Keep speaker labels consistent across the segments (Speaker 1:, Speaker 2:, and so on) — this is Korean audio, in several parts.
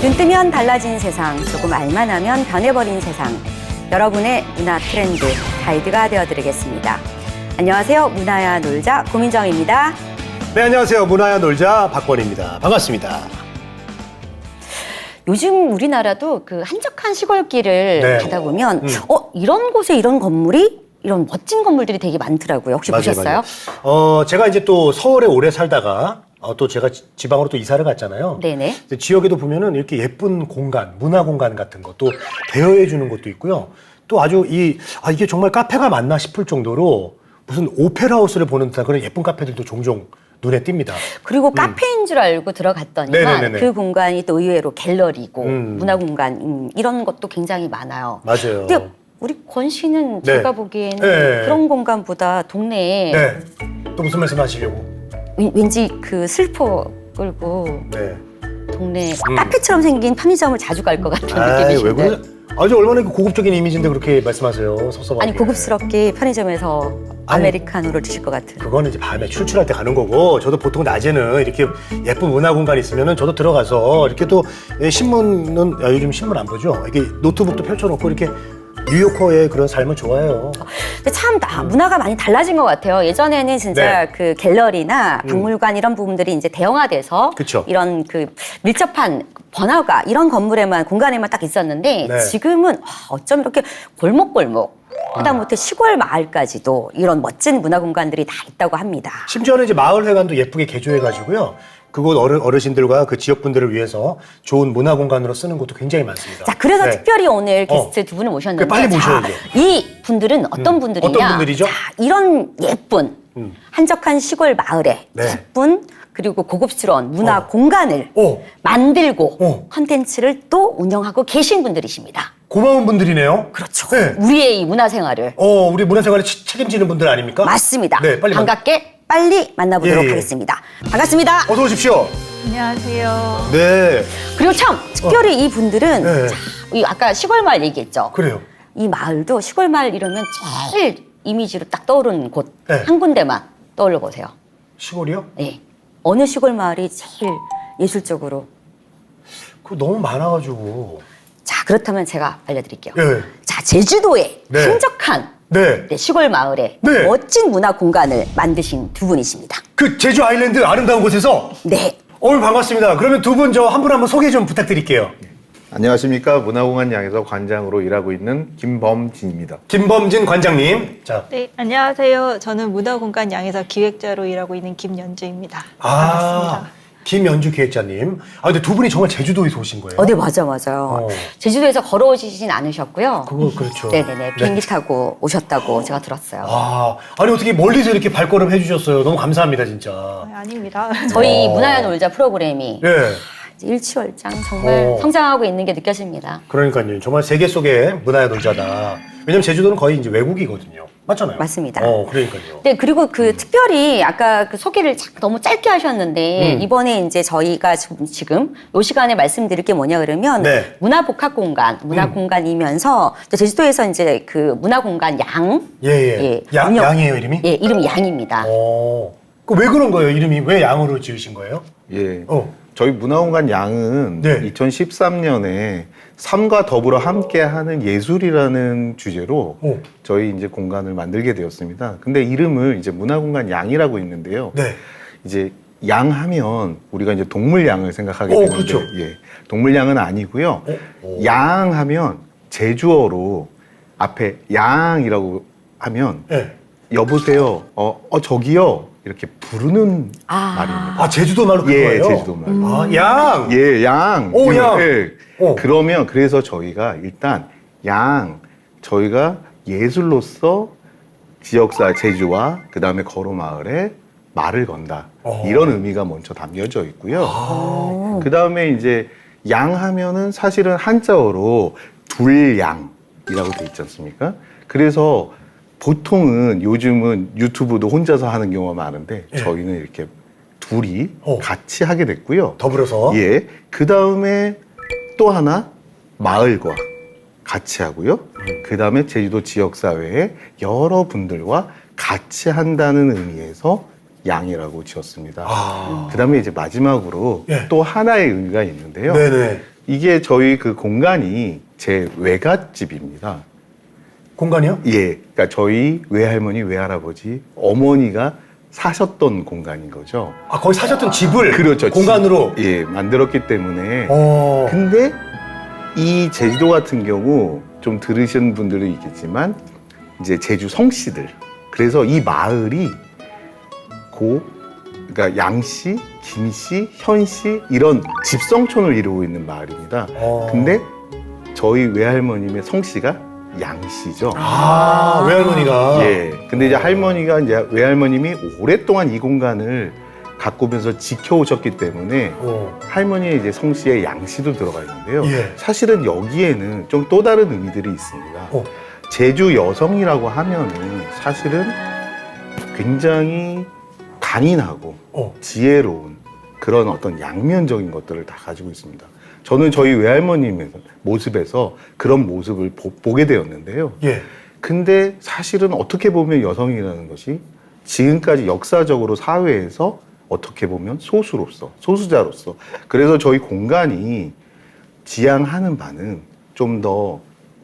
Speaker 1: 눈 뜨면 달라진 세상, 조금 알만 하면 변해버린 세상. 여러분의 문화 트렌드 가이드가 되어드리겠습니다. 안녕하세요. 문화야 놀자 고민정입니다.
Speaker 2: 네, 안녕하세요. 문화야 놀자 박권입니다. 반갑습니다.
Speaker 1: 요즘 우리나라도 그 한적한 시골길을
Speaker 2: 네.
Speaker 1: 가다 보면 이런 곳에 이런 건물이 이런 멋진 건물들이 되게 많더라고요. 혹시
Speaker 2: 맞아요,
Speaker 1: 보셨어요?
Speaker 2: 맞아요. 제가 이제 또 서울에 오래 살다가 또 제가 지방으로 또 이사를 갔잖아요.
Speaker 1: 네네.
Speaker 2: 이제 지역에도 보면은 이렇게 예쁜 공간, 문화 공간 같은 것도 대여해 주는 것도 있고요. 또 아주 이게 정말 카페가 맞나 싶을 정도로 무슨 오페라 하우스를 보는 듯한 그런 예쁜 카페들도 종종 눈에 띕니다.
Speaker 1: 그리고 카페인 줄 알고 들어갔더니만
Speaker 2: 네네네네.
Speaker 1: 그 공간이 또 의외로 갤러리고 문화 공간 이런 것도 굉장히 많아요.
Speaker 2: 맞아요.
Speaker 1: 근데 우리 권 씨는
Speaker 2: 네.
Speaker 1: 제가 보기에는
Speaker 2: 네.
Speaker 1: 그런 공간보다 동네에
Speaker 2: 네. 또 무슨 말씀 하시려고?
Speaker 1: 왠지 그 슬퍼 끌고
Speaker 2: 네.
Speaker 1: 동네 카페처럼 생긴 편의점을 자주 갈 것 같은
Speaker 2: 왜
Speaker 1: 느낌이신데.
Speaker 2: 그래? 아주 얼마나 고급적인 이미지인데 그렇게 말씀하세요. 섭섭하게.
Speaker 1: 아니 고급스럽게 편의점에서 아메리카노를 드실 것 같은.
Speaker 2: 그거는 이제 밤에 출출할 때 가는 거고, 저도 보통 낮에는 이렇게 예쁜 문화 공간 있으면은 저도 들어가서 이렇게 또 신문은 요즘 신문 안 보죠. 이렇게 노트북도 펼쳐놓고 이렇게 뉴요커의 그런 삶을 좋아해요.
Speaker 1: 근데 참 문화가 많이 달라진 것 같아요. 예전에는 진짜
Speaker 2: 네.
Speaker 1: 그 갤러리나 박물관 이런 부분들이 이제 대형화돼서
Speaker 2: 그쵸.
Speaker 1: 이런 그 밀접한 번화가 이런 건물에만 공간에만 딱 있었는데
Speaker 2: 네.
Speaker 1: 지금은 어쩜 이렇게 골목골목 하다못해 시골 마을까지도 이런 멋진 문화 공간들이 다 있다고 합니다.
Speaker 2: 심지어는 이제 마을회관도 예쁘게 개조해가지고요. 그곳 어르신들과 그 지역 분들을 위해서 좋은 문화 공간으로 쓰는 곳도 굉장히 많습니다.
Speaker 1: 자, 그래서
Speaker 2: 네.
Speaker 1: 특별히 오늘 게스트 두 분을 모셨는데
Speaker 2: 빨리 모셔야죠.
Speaker 1: 이 분들은 어떤 분들이냐?
Speaker 2: 어떤 분들이죠?
Speaker 1: 자, 이런 예쁜 한적한 시골 마을에
Speaker 2: 네.
Speaker 1: 예쁜 그리고 고급스러운 문화 공간을 만들고 컨텐츠를 또 운영하고 계신 분들이십니다.
Speaker 2: 고마운 분들이네요.
Speaker 1: 그렇죠.
Speaker 2: 네.
Speaker 1: 우리의 이 문화생활을
Speaker 2: 우리 문화생활을 책임지는 분들 아닙니까?
Speaker 1: 맞습니다.
Speaker 2: 네, 빨리
Speaker 1: 반갑게 빨리 만나보도록
Speaker 2: 예.
Speaker 1: 하겠습니다. 반갑습니다.
Speaker 2: 어서 오십시오.
Speaker 3: 안녕하세요.
Speaker 2: 네.
Speaker 1: 그리고 참 특별히 이 분들은
Speaker 2: 네.
Speaker 1: 자, 이 아까 시골 마을 얘기했죠.
Speaker 2: 그래요.
Speaker 1: 이 마을도 시골 마을 이러면 제일 이미지로 딱 떠오르는 곳
Speaker 2: 네.
Speaker 1: 한 군데만 떠올려 보세요.
Speaker 2: 시골이요?
Speaker 1: 예. 어느 시골 마을이 제일 예술적으로?
Speaker 2: 그거 너무 많아가지고.
Speaker 1: 자, 그렇다면 제가 알려드릴게요.
Speaker 2: 네.
Speaker 1: 자, 제주도의
Speaker 2: 네.
Speaker 1: 한적한
Speaker 2: 네.
Speaker 1: 시골 마을에
Speaker 2: 네.
Speaker 1: 멋진 문화 공간을 만드신 두 분이십니다.
Speaker 2: 그 제주 아일랜드 아름다운 곳에서
Speaker 1: 네.
Speaker 2: 오늘 반갑습니다. 그러면 두 분 한 분 한번 소개 좀 부탁드릴게요.
Speaker 4: 안녕하십니까. 문화공간 양에서 관장으로 일하고 있는 김범진입니다.
Speaker 2: 김범진 관장님. 자,
Speaker 3: 네, 안녕하세요. 저는 문화공간 양에서 기획자로 일하고 있는 김연주입니다. 반갑습니다.
Speaker 2: 김연주 기획자님. 근데 두 분이 정말 제주도에서 오신 거예요?
Speaker 1: 네, 맞아요.
Speaker 2: 어.
Speaker 1: 제주도에서 걸어오시진 않으셨고요.
Speaker 2: 그거 그렇죠.
Speaker 1: 네네네. 비행기 타고 오셨다고 제가 들었어요.
Speaker 2: 아니 어떻게 멀리서 이렇게 발걸음 해주셨어요. 너무 감사합니다, 진짜.
Speaker 3: 아닙니다.
Speaker 1: 저희 문화야 놀자 프로그램이
Speaker 2: 예.
Speaker 1: 일취월장 정말 성장하고 있는 게 느껴집니다.
Speaker 2: 그러니까요. 정말 세계 속의 문화의 놀자다. 왜냐면 제주도는 거의 이제 외국이거든요. 맞잖아요.
Speaker 1: 맞습니다.
Speaker 2: 그러니까요.
Speaker 1: 네, 그리고 그 특별히 아까 그 소개를 너무 짧게 하셨는데 이번에 이제 저희가 지금 이 시간에 말씀드릴 게 뭐냐 그러면
Speaker 2: 네.
Speaker 1: 문화복합공간, 문화공간이면서 또 제주도에서 이제 그 문화공간 양.
Speaker 2: 예. 양이에요, 이름이?
Speaker 1: 예, 이름이 양입니다.
Speaker 2: 그 왜 그런 거예요? 이름이 왜 양으로 지으신 거예요?
Speaker 4: 예. 저희 문화공간 양은
Speaker 2: 네.
Speaker 4: 2013년에 삶과 더불어 함께하는 예술이라는 주제로 저희 이제 공간을 만들게 되었습니다. 근데 이름을 이제 문화공간 양이라고 있는데요.
Speaker 2: 네.
Speaker 4: 이제 양하면 우리가 이제 동물양을 생각하게 되는데,
Speaker 2: 그렇죠.
Speaker 4: 예, 동물양은 아니고요. 양하면 제주어로 앞에 양이라고 하면
Speaker 2: 네.
Speaker 4: 여보세요, 저기요 이렇게 부르는 말입니다.
Speaker 2: 제주도 말로 그거예요?
Speaker 4: 예, 제주도 말.
Speaker 2: 양.
Speaker 4: 예, 양.
Speaker 2: 양.
Speaker 4: 예. 그러면 그래서 저희가 일단 저희가 예술로서 지역사 제주와 그 다음에 거로마을에 말을 건다. 이런 의미가 먼저 담겨져 있고요. 그 다음에 이제 양 하면은 사실은 한자어로 둘양이라고 돼 있지 않습니까? 그래서 보통은 요즘은 유튜브도 혼자서 하는 경우가 많은데 저희는 이렇게 둘이 같이 하게 됐고요.
Speaker 2: 더불어서.
Speaker 4: 예. 그 다음에 또 하나 마을과 같이 하고요. 그 다음에 제주도 지역사회의 여러분들과 같이 한다는 의미에서 양이라고 지었습니다. 그 다음에 이제 마지막으로 또 하나의 의미가 있는데요.
Speaker 2: 네네.
Speaker 4: 이게 저희 그 공간이 제 외갓집입니다.
Speaker 2: 공간이요?
Speaker 4: 예, 그러니까 저희 외할머니, 외할아버지, 어머니가 사셨던 공간인 거죠.
Speaker 2: 아, 거기 사셨던 집을
Speaker 4: 그렇죠.
Speaker 2: 공간으로.
Speaker 4: 예, 만들었기 때문에.
Speaker 2: 어.
Speaker 4: 근데 이 제주도 같은 경우 좀 들으신 분들은 있겠지만 이제 제주 성씨들. 그래서 이 마을이 그러니까 양씨, 김씨, 현씨 이런 집성촌을 이루고 있는 마을입니다. 근데 저희 외할머님의 성씨가 양씨죠.
Speaker 2: 아, 외할머니가.
Speaker 4: 예. 근데 이제 할머니가 이제 외할머님이 오랫동안 이 공간을 가꾸면서 지켜오셨기 때문에 할머니의 이제 성씨에 양씨도 들어가 있는데요.
Speaker 2: 예.
Speaker 4: 사실은 여기에는 좀 또 다른 의미들이 있습니다.
Speaker 2: 어.
Speaker 4: 제주 여성이라고 하면은 사실은 굉장히 강인하고 지혜로운 그런 어떤 양면적인 것들을 다 가지고 있습니다. 저는 저희 외할머님의 모습에서 그런 모습을 보게 되었는데요.
Speaker 2: 예.
Speaker 4: 근데 사실은 어떻게 보면 여성이라는 것이 지금까지 역사적으로 사회에서 어떻게 보면 소수자로서 그래서 저희 공간이 지향하는 바는 좀 더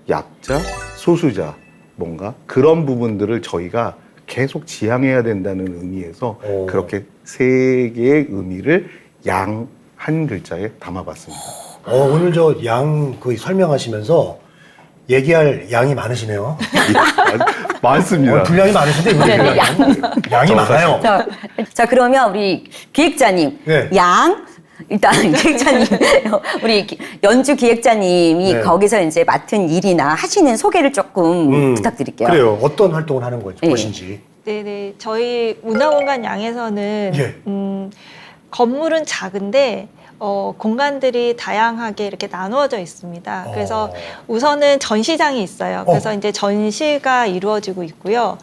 Speaker 4: 약자, 소수자 뭔가 그런 부분들을 저희가 계속 지향해야 된다는 의미에서 그렇게 세 개의 의미를 양 한 글자에 담아봤습니다.
Speaker 2: 오늘 저 양 그 설명하시면서 얘기할 양이 많으시네요.
Speaker 4: 많습니다.
Speaker 2: 분량이 많으신데 이분이 양이 많아요.
Speaker 1: 자, 그러면 우리 기획자님,
Speaker 2: 네.
Speaker 1: 일단 기획자님, 우리 연주 기획자님이
Speaker 2: 네.
Speaker 1: 거기서 이제 맡은 일이나 하시는 소개를 조금 부탁드릴게요.
Speaker 2: 그래요. 어떤 활동을 하는 것인지.
Speaker 3: 네네. 저희 문화공간 양에서는
Speaker 2: 예.
Speaker 3: 건물은 작은데 공간들이 다양하게 이렇게 나누어져 있습니다. 그래서 우선은 전시장이 있어요. 그래서 이제 전시가 이루어지고 있고요.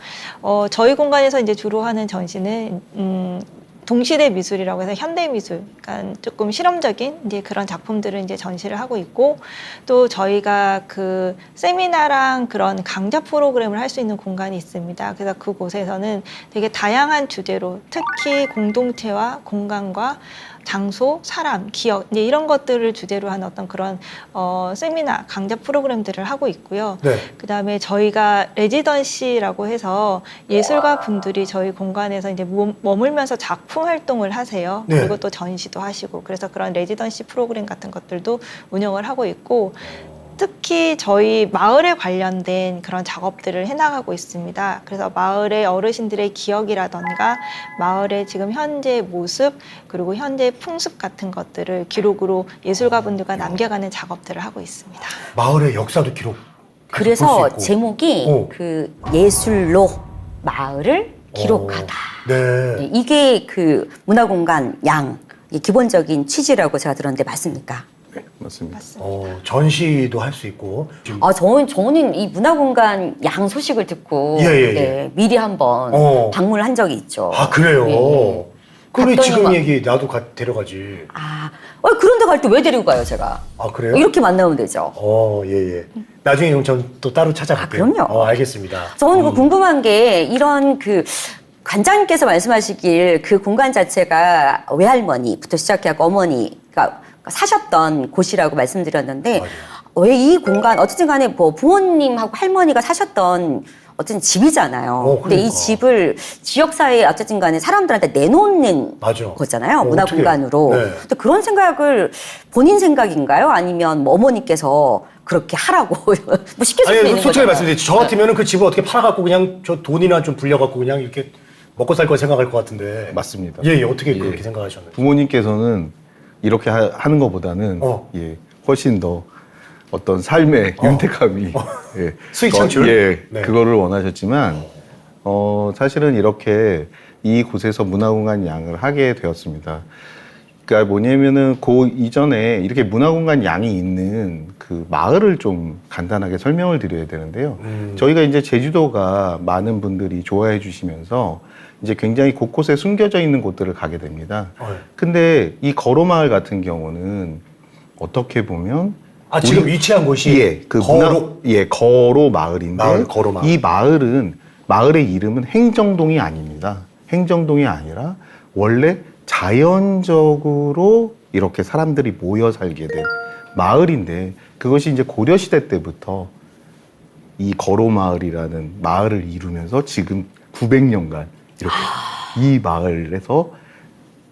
Speaker 3: 저희 공간에서 이제 주로 하는 전시는 동시대 미술이라고 해서 현대 미술, 그러니까 조금 실험적인 이제 그런 작품들을 이제 전시를 하고 있고, 또 저희가 그 세미나랑 그런 강좌 프로그램을 할 수 있는 공간이 있습니다. 그래서 그곳에서는 되게 다양한 주제로 특히 공동체와 공간과 장소, 사람, 기억 이제 이런 것들을 주제로 한 어떤 그런 세미나, 강좌 프로그램들을 하고 있고요.
Speaker 2: 네.
Speaker 3: 그다음에 저희가 레지던시라고 해서 예술가 분들이 저희 공간에서 이제 머물면서 작품 활동을 하세요.
Speaker 2: 네.
Speaker 3: 그리고 또 전시도 하시고 그래서 그런 레지던시 프로그램 같은 것들도 운영을 하고 있고 특히 저희 마을에 관련된 그런 작업들을 해나가고 있습니다. 그래서 마을의 어르신들의 기억이라던가 마을의 지금 현재 모습 그리고 현재 풍습 같은 것들을 기록으로 예술가분들과 남겨가는 작업들을 하고 있습니다.
Speaker 2: 마을의 역사도 기록.
Speaker 1: 그래서 제목이 그 예술로 마을을 기록하다.
Speaker 2: 네.
Speaker 1: 이게 그 문화공간 양 기본적인 취지라고 제가 들었는데 맞습니까?
Speaker 4: 네, 맞습니다.
Speaker 2: 전시도 할 수 있고.
Speaker 1: 저는 이 문화공간 양 소식을 듣고 네, 미리 한번 방문을 한 적이 있죠.
Speaker 2: 아, 그래요?
Speaker 1: 예.
Speaker 2: 그럼
Speaker 1: 갔더니
Speaker 2: 지금
Speaker 1: 막-
Speaker 2: 얘기 나도 데려가지.
Speaker 1: 그런데 갈 때 왜 데리고 가요, 제가?
Speaker 2: 아, 그래요?
Speaker 1: 이렇게 만나면 되죠.
Speaker 2: 예. 나중에 그럼 전 또 따로 찾아갈게요.
Speaker 1: 그럼요.
Speaker 2: 알겠습니다.
Speaker 1: 저는 궁금한 게 이런 그 관장님께서 말씀하시길 그 공간 자체가 외할머니부터 시작해서 어머니가 사셨던 곳이라고 말씀드렸는데 왜 이 공간 어쨌든 간에 뭐 부모님하고 할머니가 사셨던 어쨌든 집이잖아요. 근데 이
Speaker 2: 그러니까.
Speaker 1: 집을 지역사회에 어쨌든 간에 사람들한테 내놓는
Speaker 2: 맞아.
Speaker 1: 거잖아요.
Speaker 2: 어떻게.
Speaker 1: 문화공간으로.
Speaker 2: 네.
Speaker 1: 근데 그런 생각을 본인 생각인가요? 아니면 뭐 어머니께서 그렇게 하라고 뭐 시켜줄 수 있는
Speaker 2: 솔직히
Speaker 1: 거잖아요.
Speaker 2: 말씀드리지. 저 같으면 그 집을 어떻게 팔아갖고 그냥 저 돈이나 좀 불려갖고 그냥 이렇게 먹고 살 거 생각할 것 같은데.
Speaker 4: 맞습니다.
Speaker 2: 예, 어떻게
Speaker 4: 예.
Speaker 2: 그렇게 생각하셨나요?
Speaker 4: 부모님께서는 이렇게 하는 것보다는 예, 훨씬 더 어떤 삶의 윤택함이 예,
Speaker 2: 수익 창출?
Speaker 4: 예,
Speaker 2: 네.
Speaker 4: 그거를 원하셨지만 사실은 이렇게 이 곳에서 문화공간 양을 하게 되었습니다. 그러니까 뭐냐면은 그 이전에 이렇게 문화공간 양이 있는 그 마을을 좀 간단하게 설명을 드려야 되는데요. 저희가 이제 제주도가 많은 분들이 좋아해 주시면서 이제 굉장히 곳곳에 숨겨져 있는 곳들을 가게 됩니다. 근데 이 거로마을 같은 경우는 어떻게 보면
Speaker 2: 지금 위치한 곳이
Speaker 4: 거로 마을인데
Speaker 2: 마을, 거로 마을.
Speaker 4: 이 마을의 이름은 행정동이 아닙니다. 행정동이 아니라 원래 자연적으로 이렇게 사람들이 모여 살게 된 마을인데 그것이 이제 고려 시대 때부터 이 거로마을이라는 마을을 이루면서 지금 900년간 이렇게 이 마을에서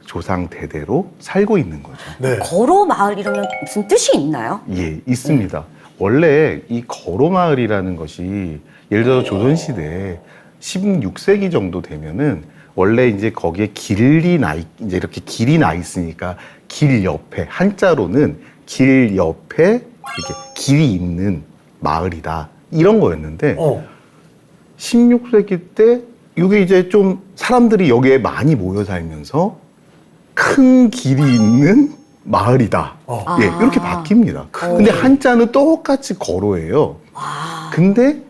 Speaker 4: 조상 대대로 살고 있는 거죠.
Speaker 2: 네.
Speaker 1: 거로 마을 이러면 무슨 뜻이 있나요?
Speaker 4: 예, 있습니다. 원래 이 거로마을이라는 것이 예를 들어 조선시대 16세기 정도 되면은 원래 이제 거기에 이제 이렇게 길이 나 있으니까 길 옆에, 한자로는 길 옆에 이렇게 길이 있는 마을이다. 이런 거였는데 16세기 때 이게 이제 좀 사람들이 여기에 많이 모여 살면서 큰 길이 있는 마을이다. 예, 이렇게 바뀝니다. 근데 한자는 똑같이 거로예요. 근데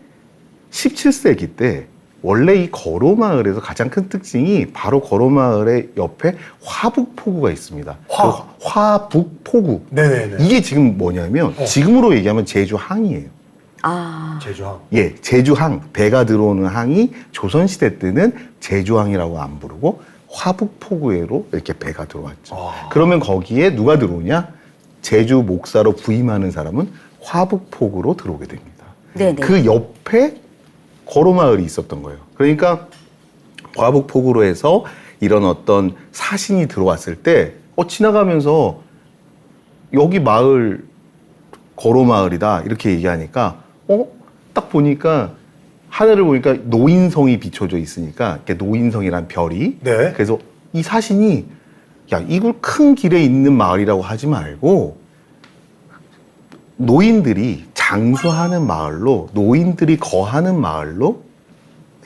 Speaker 4: 17세기 때 원래 이 거로마을에서 가장 큰 특징이 바로 거로마을의 옆에 화북포구가 있습니다. 화북포구.
Speaker 2: 네네네.
Speaker 4: 이게 지금 뭐냐면 지금으로 얘기하면 제주항이에요.
Speaker 2: 제주항.
Speaker 4: 예, 제주항. 배가 들어오는 항이 조선시대 때는 제주항이라고 안 부르고 화북포구에로 이렇게 배가 들어왔죠. 그러면 거기에 누가 들어오냐? 제주 목사로 부임하는 사람은 화북포구로 들어오게 됩니다.
Speaker 1: 네네.
Speaker 4: 그 옆에 거로마을이 있었던 거예요. 그러니까 화북포구로 해서 이런 어떤 사신이 들어왔을 때 지나가면서 여기 마을 거로마을이다 이렇게 얘기하니까 딱 보니까 하늘을 보니까 노인성이 비춰져 있으니까 이렇게 노인성이란 별이
Speaker 2: 네.
Speaker 4: 그래서 이 사신이 야 이걸 큰 길에 있는 마을이라고 하지 말고 노인들이 장수하는 마을로 노인들이 거하는 마을로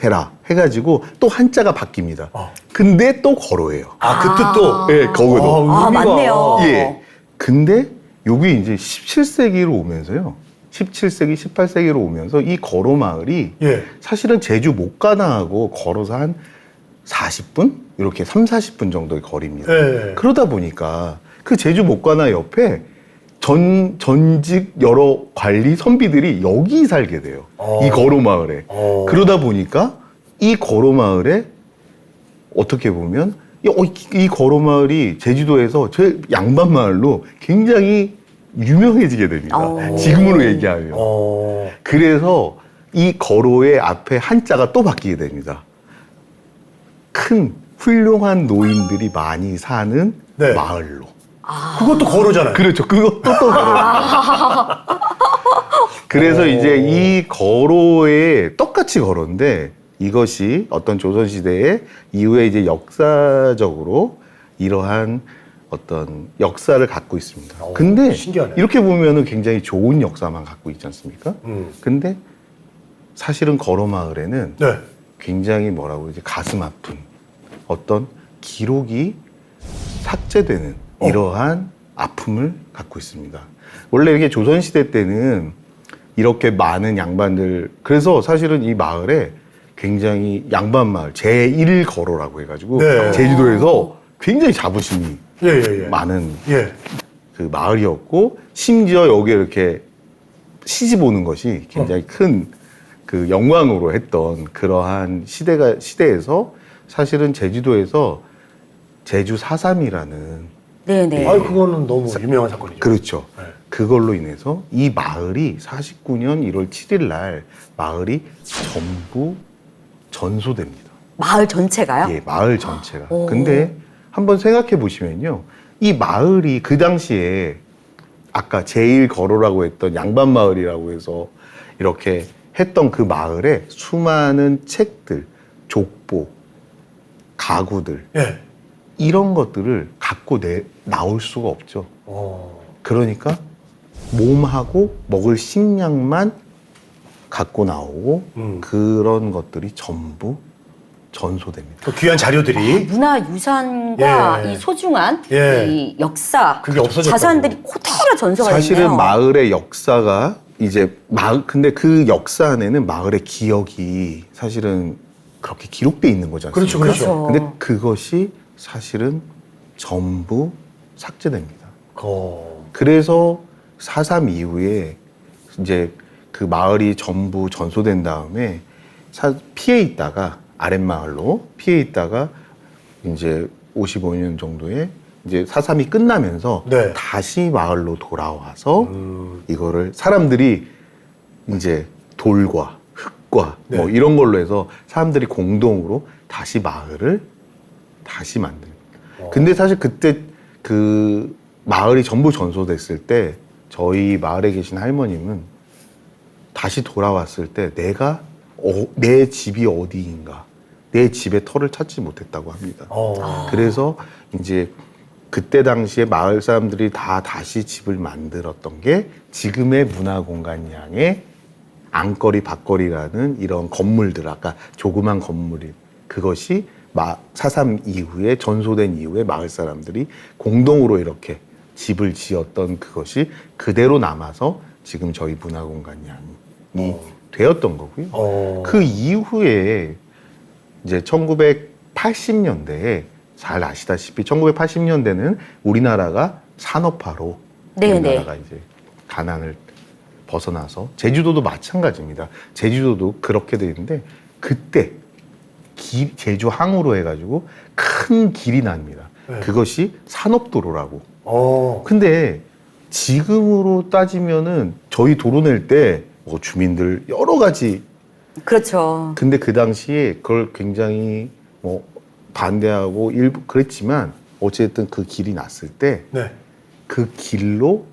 Speaker 4: 해라 해가지고 또 한자가 바뀝니다. 근데 또 거로예요.
Speaker 2: 그 뜻도.
Speaker 4: 예, 거기도.
Speaker 2: 의미가.
Speaker 1: 맞네요.
Speaker 4: 예. 근데 여기 이제 17세기로 오면서요. 17세기, 18세기로 오면서 이 거로 마을이
Speaker 2: 예.
Speaker 4: 사실은 제주 목가당하고 걸어서 한 40분? 이렇게 3, 40분 정도의 거리입니다.
Speaker 2: 예.
Speaker 4: 그러다 보니까 그 제주 목가당 옆에 전직 여러 관리 선비들이 여기 살게 돼요. 이 거로 마을에. 그러다 보니까 이 거로 마을에 어떻게 보면 이 거로 마을이 제주도에서 제 양반 마을로 굉장히 유명해지게 됩니다. 지금으로 얘기하면. 그래서 이 거로의 앞에 한자가 또 바뀌게 됩니다. 큰 훌륭한 노인들이 많이 사는
Speaker 2: 네.
Speaker 4: 마을로.
Speaker 2: 그것도 거로잖아요.
Speaker 4: 그렇죠. 그것도 또 거로. 그래서 이제 이 거로에 똑같이 거로인데 이것이 어떤 조선시대에 이후에 이제 역사적으로 이러한 어떤 역사를 갖고 있습니다. 근데
Speaker 2: 신기하네.
Speaker 4: 이렇게 보면은 굉장히 좋은 역사만 갖고 있지 않습니까? 근데 사실은 거로마을에는
Speaker 2: 네.
Speaker 4: 굉장히 뭐라고 이제 가슴 아픈 어떤 기록이 삭제되는 이러한 아픔을 갖고 있습니다. 원래 이게 조선시대 때는 이렇게 많은 양반들, 그래서 사실은 이 마을에 굉장히 양반 마을, 제1거로라고 해가지고
Speaker 2: 네.
Speaker 4: 제주도에서 굉장히 자부심이
Speaker 2: 예.
Speaker 4: 많은
Speaker 2: 예.
Speaker 4: 그 마을이었고, 심지어 여기에 이렇게 시집 오는 것이 굉장히 큰 그 영광으로 했던 그러한 시대에서 사실은 제주도에서 제주 4.3이라는
Speaker 1: 네네.
Speaker 2: 그거는 너무 유명한 사건이죠.
Speaker 4: 그렇죠.
Speaker 2: 네.
Speaker 4: 그걸로 인해서 이 마을이 49년 1월 7일 날 마을이 전부 전소됩니다.
Speaker 1: 마을 전체가요?
Speaker 4: 예, 마을 전체가. 근데 한번 생각해 보시면요. 이 마을이 그 당시에 아까 제1거로라고 했던 양반 마을이라고 해서 이렇게 했던 그 마을에 수많은 책들, 족보, 가구들
Speaker 2: 예.
Speaker 4: 이런 것들을 갖고 나올 수가 없죠. 그러니까 몸하고 먹을 식량만 갖고 나오고 그런 것들이 전부 전소됩니다.
Speaker 2: 그 귀한 자료들이
Speaker 1: 문화유산과
Speaker 2: 예.
Speaker 1: 이 소중한
Speaker 2: 예.
Speaker 1: 이 역사,
Speaker 2: 그게 없어졌다고.
Speaker 1: 자산들이 그대로 전소가
Speaker 4: 사실은
Speaker 1: 됐네요.
Speaker 4: 마을의 역사가 이제 근데 그 역사 안에는 마을의 기억이 사실은 그렇게 기록돼 있는 거지 않습니까?
Speaker 2: 그렇죠.
Speaker 4: 근데 그것이 사실은 전부 삭제됩니다. 그래서 4.3 이후에 이제 그 마을이 전부 전소된 다음에 피해 있다가 아랫마을로 피해 있다가 이제 55년 정도에 이제 4.3이 끝나면서
Speaker 2: 네.
Speaker 4: 다시 마을로 돌아와서 이거를 사람들이 이제 돌과 흙과
Speaker 2: 네.
Speaker 4: 뭐 이런 걸로 해서 사람들이 공동으로 다시 마을을 다시 만든. 근데 사실 그때 그 마을이 전부 전소됐을 때 저희 마을에 계신 할머님은 다시 돌아왔을 때 내가 내 집이 어디인가, 내 집의 터를 찾지 못했다고 합니다. 그래서 이제 그때 당시에 마을 사람들이 다 다시 집을 만들었던 게 지금의 문화공간양의 안거리, 밭거리라는 이런 건물들, 아까 조그만 건물이 그것이 4.3 이후에 전소된 이후에 마을 사람들이 공동으로 이렇게 집을 지었던 그것이 그대로 남아서 지금 저희 문화공간양이 되었던 거고요. 그 이후에 이제 1980년대에 잘 아시다시피 1980년대는 우리나라가 산업화로
Speaker 1: 네네.
Speaker 4: 우리나라가 이제 가난을 벗어나서 제주도도 마찬가지입니다. 제주도도 그렇게 되는데 그때 제주 항으로 해가지고 큰 길이 납니다.
Speaker 2: 네.
Speaker 4: 그것이 산업도로라고.
Speaker 2: 어.
Speaker 4: 근데 지금으로 따지면은 저희 도로 낼 때 뭐 주민들 여러 가지
Speaker 1: 그렇죠.
Speaker 4: 근데 그 당시에 그걸 굉장히 뭐 반대하고 일부 그랬지만 어쨌든 그 길이 났을 때
Speaker 2: 네.
Speaker 4: 그 길로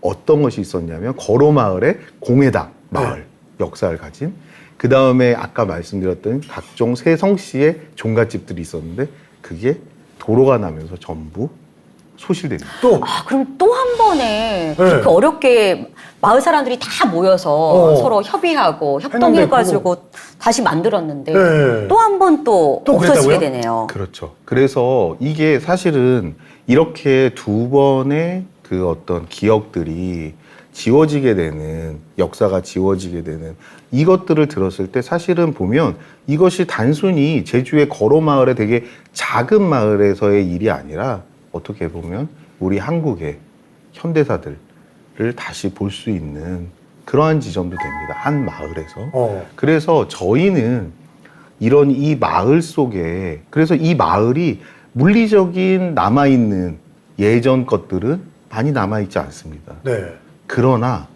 Speaker 4: 어떤 것이 있었냐면 거로마을의 공회당 마을 역사를 가진 그 다음에 아까 말씀드렸던 각종 새성시의 종갓집들이 있었는데 그게 도로가 나면서 전부 소실됩니다.
Speaker 2: 또
Speaker 1: 그럼 또 한 번에 그렇게 어렵게 마을 사람들이 다 모여서 서로 협의하고 협동해가지고 다시 만들었는데
Speaker 2: 네.
Speaker 1: 또 한 번 또 없어지게
Speaker 2: 그랬다고요?
Speaker 1: 되네요.
Speaker 4: 그렇죠. 그래서 이게 사실은 이렇게 두 번의 그 어떤 기억들이 지워지게 되는 역사가 지워지게 되는 이것들을 들었을 때 사실은 보면 이것이 단순히 제주의 거로마을의 되게 작은 마을에서의 일이 아니라 어떻게 보면 우리 한국의 현대사들을 다시 볼 수 있는 그러한 지점도 됩니다. 한 마을에서. 그래서 저희는 이런 이 마을 속에 그래서 이 마을이 물리적인 남아있는 예전 것들은 많이 남아있지 않습니다.
Speaker 2: 네.
Speaker 4: 그러나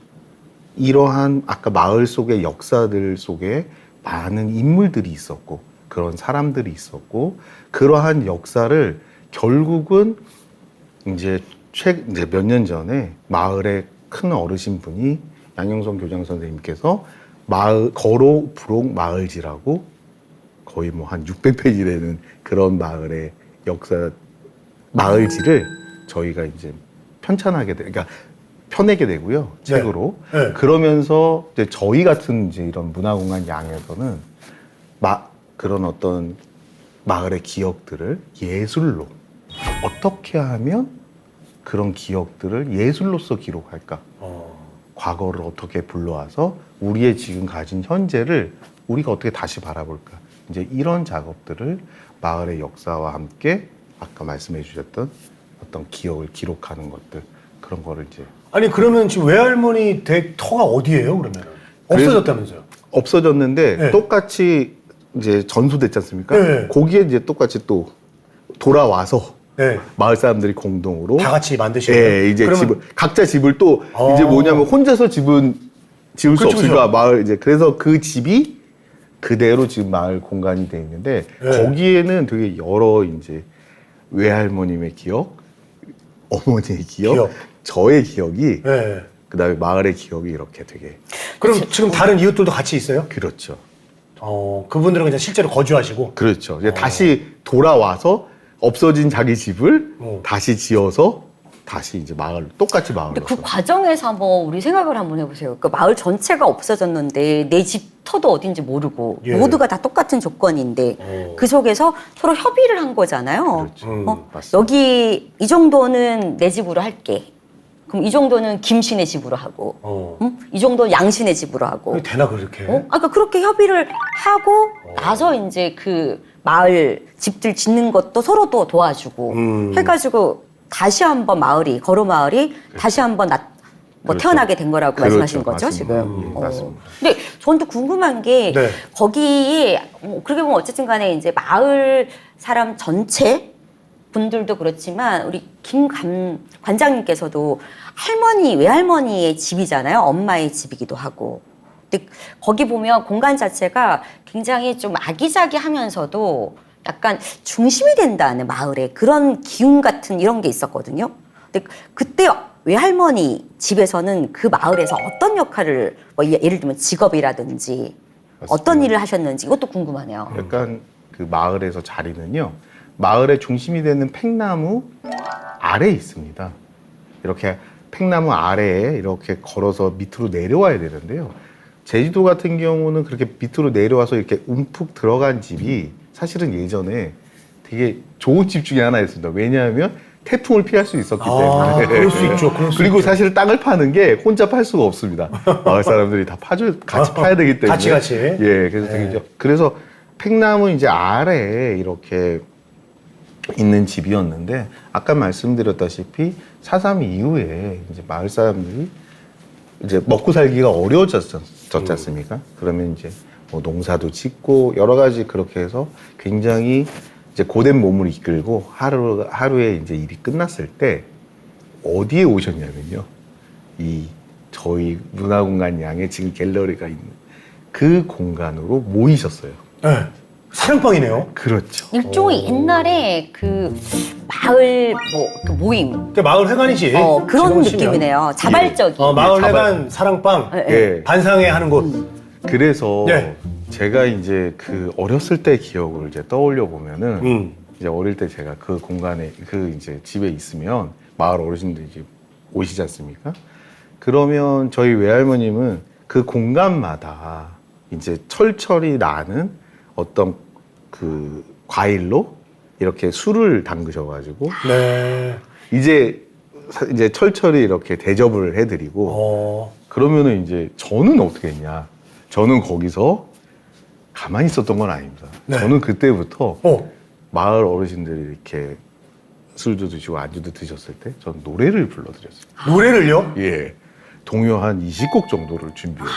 Speaker 4: 이러한 아까 마을 속의 역사들 속에 많은 인물들이 있었고 그런 사람들이 있었고 그러한 역사를 결국은 이제 몇 년 전에 마을의 큰 어르신 분이 양영선 교장 선생님께서 거로 부록 마을지라고 거의 뭐 한 600페이지 되는 그런 마을의 역사 마을지를 저희가 이제 그러니까 펴내게 되고요. 책으로.
Speaker 2: 네.
Speaker 4: 그러면서 이제 저희 같은 이제 이런 문화공간 양에서는 그런 어떤 마을의 기억들을 예술로 어떻게 하면 그런 기억들을 예술로서 기록할까? 과거를 어떻게 불러와서 우리의 지금 가진 현재를 우리가 어떻게 다시 바라볼까? 이제 이런 작업들을 마을의 역사와 함께 아까 말씀해 주셨던 어떤 기억을 기록하는 것들 그런 거를 이제
Speaker 2: 아니 그러면 지금 외할머니 댁 터가 어디예요? 그러면 없어졌다면서요?
Speaker 4: 없어졌는데
Speaker 2: 네.
Speaker 4: 똑같이 이제 전소됐지 않습니까?
Speaker 2: 네.
Speaker 4: 거기에 이제 똑같이 또 돌아와서
Speaker 2: 네.
Speaker 4: 마을 사람들이 공동으로
Speaker 2: 다 같이 만드시는
Speaker 4: 예, 이제
Speaker 2: 그러면
Speaker 4: 집을 각자 집을 또 이제 뭐냐면 혼자서 집은 지을 수
Speaker 2: 그쵸,
Speaker 4: 없으니까
Speaker 2: 그쵸.
Speaker 4: 마을 이제 그래서 그 집이 그대로 지금 마을 공간이 돼 있는데
Speaker 2: 네.
Speaker 4: 거기에는 되게 여러 이제 외할머님의 기억, 어머니의 기억, 저의 기억이
Speaker 2: 네.
Speaker 4: 그다음에 마을의 기억이 이렇게 되게
Speaker 2: 그럼 지금 다른 이웃들도 같이 있어요?
Speaker 4: 그렇죠.
Speaker 2: 그분들은 그냥 실제로 거주하시고
Speaker 4: 그렇죠. 이제 다시 돌아와서 없어진 자기 집을 다시 지어서 다시 이제 똑같이 마을로.
Speaker 1: 근데 그 과정에서 한번 우리 생각을 한번 해보세요. 그 마을 전체가 없어졌는데 내 집 터도 어딘지 모르고
Speaker 2: 예.
Speaker 1: 모두가 다 똑같은 조건인데 그 속에서 서로 협의를 한 거잖아요.
Speaker 4: 그렇죠. 맞습니다.
Speaker 1: 여기 이 정도는 내 집으로 할게. 그럼 이 정도는 김씨네 집으로 하고, 이 정도는 양씨네 집으로 하고.
Speaker 2: 되나 그렇게?
Speaker 1: 그러니까 그렇게 협의를 하고 나서 이제 그 마을 집들 짓는 것도 서로 또 도와주고 해가지고 다시 한번 거로 마을이 다시 한번
Speaker 4: 그렇죠.
Speaker 1: 태어나게 된 거라고
Speaker 4: 그렇죠.
Speaker 1: 말씀하시는 거죠,
Speaker 4: 맞습니다.
Speaker 1: 지금.
Speaker 4: 맞습니다.
Speaker 1: 근데 저는 또 궁금한 게
Speaker 2: 네.
Speaker 1: 거기에 그렇게 보면 어쨌든 간에 이제 마을 사람 전체 분들도 그렇지만 우리 김 관장님께서도 할머니, 외할머니의 집이잖아요. 엄마의 집이기도 하고. 근데 거기 보면 공간 자체가 굉장히 좀 아기자기하면서도 약간 중심이 된다는 마을에 그런 기운 같은 이런 게 있었거든요. 근데 그때 외할머니 집에서는 그 마을에서 어떤 역할을 뭐 예를 들면 직업이라든지 어떤 일을 하셨는지 이것도 궁금하네요.
Speaker 4: 약간 그 마을에서 자리는요, 마을의 중심이 되는 팽나무 아래에 있습니다. 이렇게 팽나무 아래에 이렇게 걸어서 밑으로 내려와야 되는데요. 제주도 같은 경우는 그렇게 밑으로 내려와서 이렇게 움푹 들어간 집이 사실은 예전에 되게 좋은 집 중에 하나였습니다. 왜냐하면 태풍을 피할 수 있었기 때문에.
Speaker 2: 그럴 수 있죠. 그럴 수
Speaker 4: 그리고
Speaker 2: 있죠.
Speaker 4: 사실 땅을 파는 게 혼자 팔 수가 없습니다. 마을 사람들이 다 같이 파야 되기 때문에.
Speaker 2: 같이.
Speaker 4: 예, 그래서 되게 그래서 팽나무 이제 아래에 이렇게 있는 집이었는데, 아까 말씀드렸다시피 4.3 이후에 이제 마을 사람들이 이제 먹고 살기가 어려워졌지 않습니까? 그러면 이제 뭐 농사도 짓고 여러 가지 그렇게 해서 굉장히 이제 고된 몸을 이끌고 하루에 이제 일이 끝났을 때 어디에 오셨냐면요. 이 저희 문화공간 양에 지금 갤러리가 있는 그 공간으로 모이셨어요.
Speaker 2: 네. 사랑방이네요.
Speaker 4: 그렇죠.
Speaker 1: 일종의 옛날에 그 마을 뭐 그 모임
Speaker 2: 근데 마을 회관이지.
Speaker 1: 그런
Speaker 2: 지금 치면.
Speaker 1: 느낌이네요. 자발적인.
Speaker 2: 마을
Speaker 4: 자발-
Speaker 2: 회관 사랑방
Speaker 1: 예,
Speaker 4: 예.
Speaker 2: 반상회 하는 곳.
Speaker 4: 그래서
Speaker 2: 네.
Speaker 4: 제가 이제 그 어렸을 때 기억을 이제 떠올려 보면은 이제 어릴 때 제가 그 공간에 그 이제 집에 있으면 마을 어르신들이 이제 오시지 않습니까? 그러면 저희 외할머님은 그 공간마다 이제 철철이 나는 어떤 그 과일로 이렇게 술을 담그셔가지고
Speaker 2: 네.
Speaker 4: 이제 철철이 이렇게 대접을 해드리고 그러면은 이제 저는 어떻게 했냐? 저는 거기서 가만히 있었던 건 아닙니다.
Speaker 2: 네.
Speaker 4: 저는 그때부터 마을 어르신들이 이렇게 술도 드시고 안주도 드셨을 때 전 노래를 불러드렸어요.
Speaker 2: 노래를요?
Speaker 4: 예. 동요 한 20곡 정도를 준비해서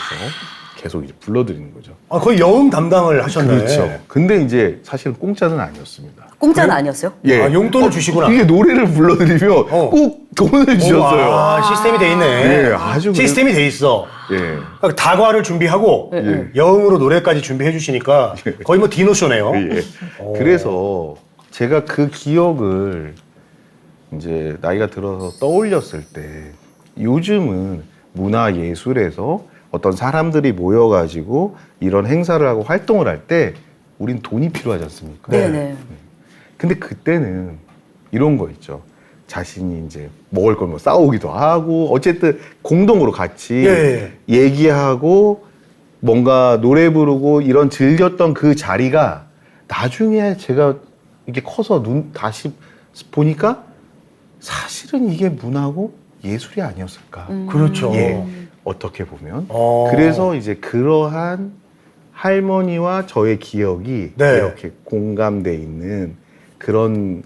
Speaker 4: 계속 이제 불러드리는 거죠.
Speaker 2: 아, 거의 여음 담당을 하셨네.
Speaker 4: 그렇죠. 근데 이제 사실은 공짜는 아니었습니다.
Speaker 1: 공짜는 아니었어요?
Speaker 4: 예.
Speaker 2: 아, 용돈을 주시구나.
Speaker 4: 이게 노래를 불러드리면 꼭 돈을 주셨어요.
Speaker 2: 아, 시스템이 돼 있네.
Speaker 4: 예, 아주
Speaker 2: 시스템이 돼 있어.
Speaker 4: 예.
Speaker 2: 그러니까 다과를 준비하고
Speaker 4: 예.
Speaker 2: 여음으로 노래까지 준비해 주시니까 거의 뭐 디노쇼네요.
Speaker 4: 예. 그래서 제가 그 기억을 이제 나이가 들어서 떠올렸을 때 요즘은 문화예술에서 어떤 사람들이 모여가지고 이런 행사를 하고 활동을 할 때 우린 돈이 필요하지 않습니까?
Speaker 1: 네네.
Speaker 4: 근데 그때는 이런 거 있죠. 자신이 이제 먹을 걸 뭐 싸우기도 하고 어쨌든 공동으로 같이
Speaker 2: 예.
Speaker 4: 얘기하고 뭔가 노래 부르고 이런 즐겼던 그 자리가 나중에 제가 이렇게 커서 다시 보니까 사실은 이게 문화고 예술이 아니었을까.
Speaker 2: 그렇죠.
Speaker 4: 예. 어떻게 보면.
Speaker 2: 어.
Speaker 4: 그래서 이제 그러한 할머니와 저의 기억이
Speaker 2: 네.
Speaker 4: 이렇게 공감돼 있는 그런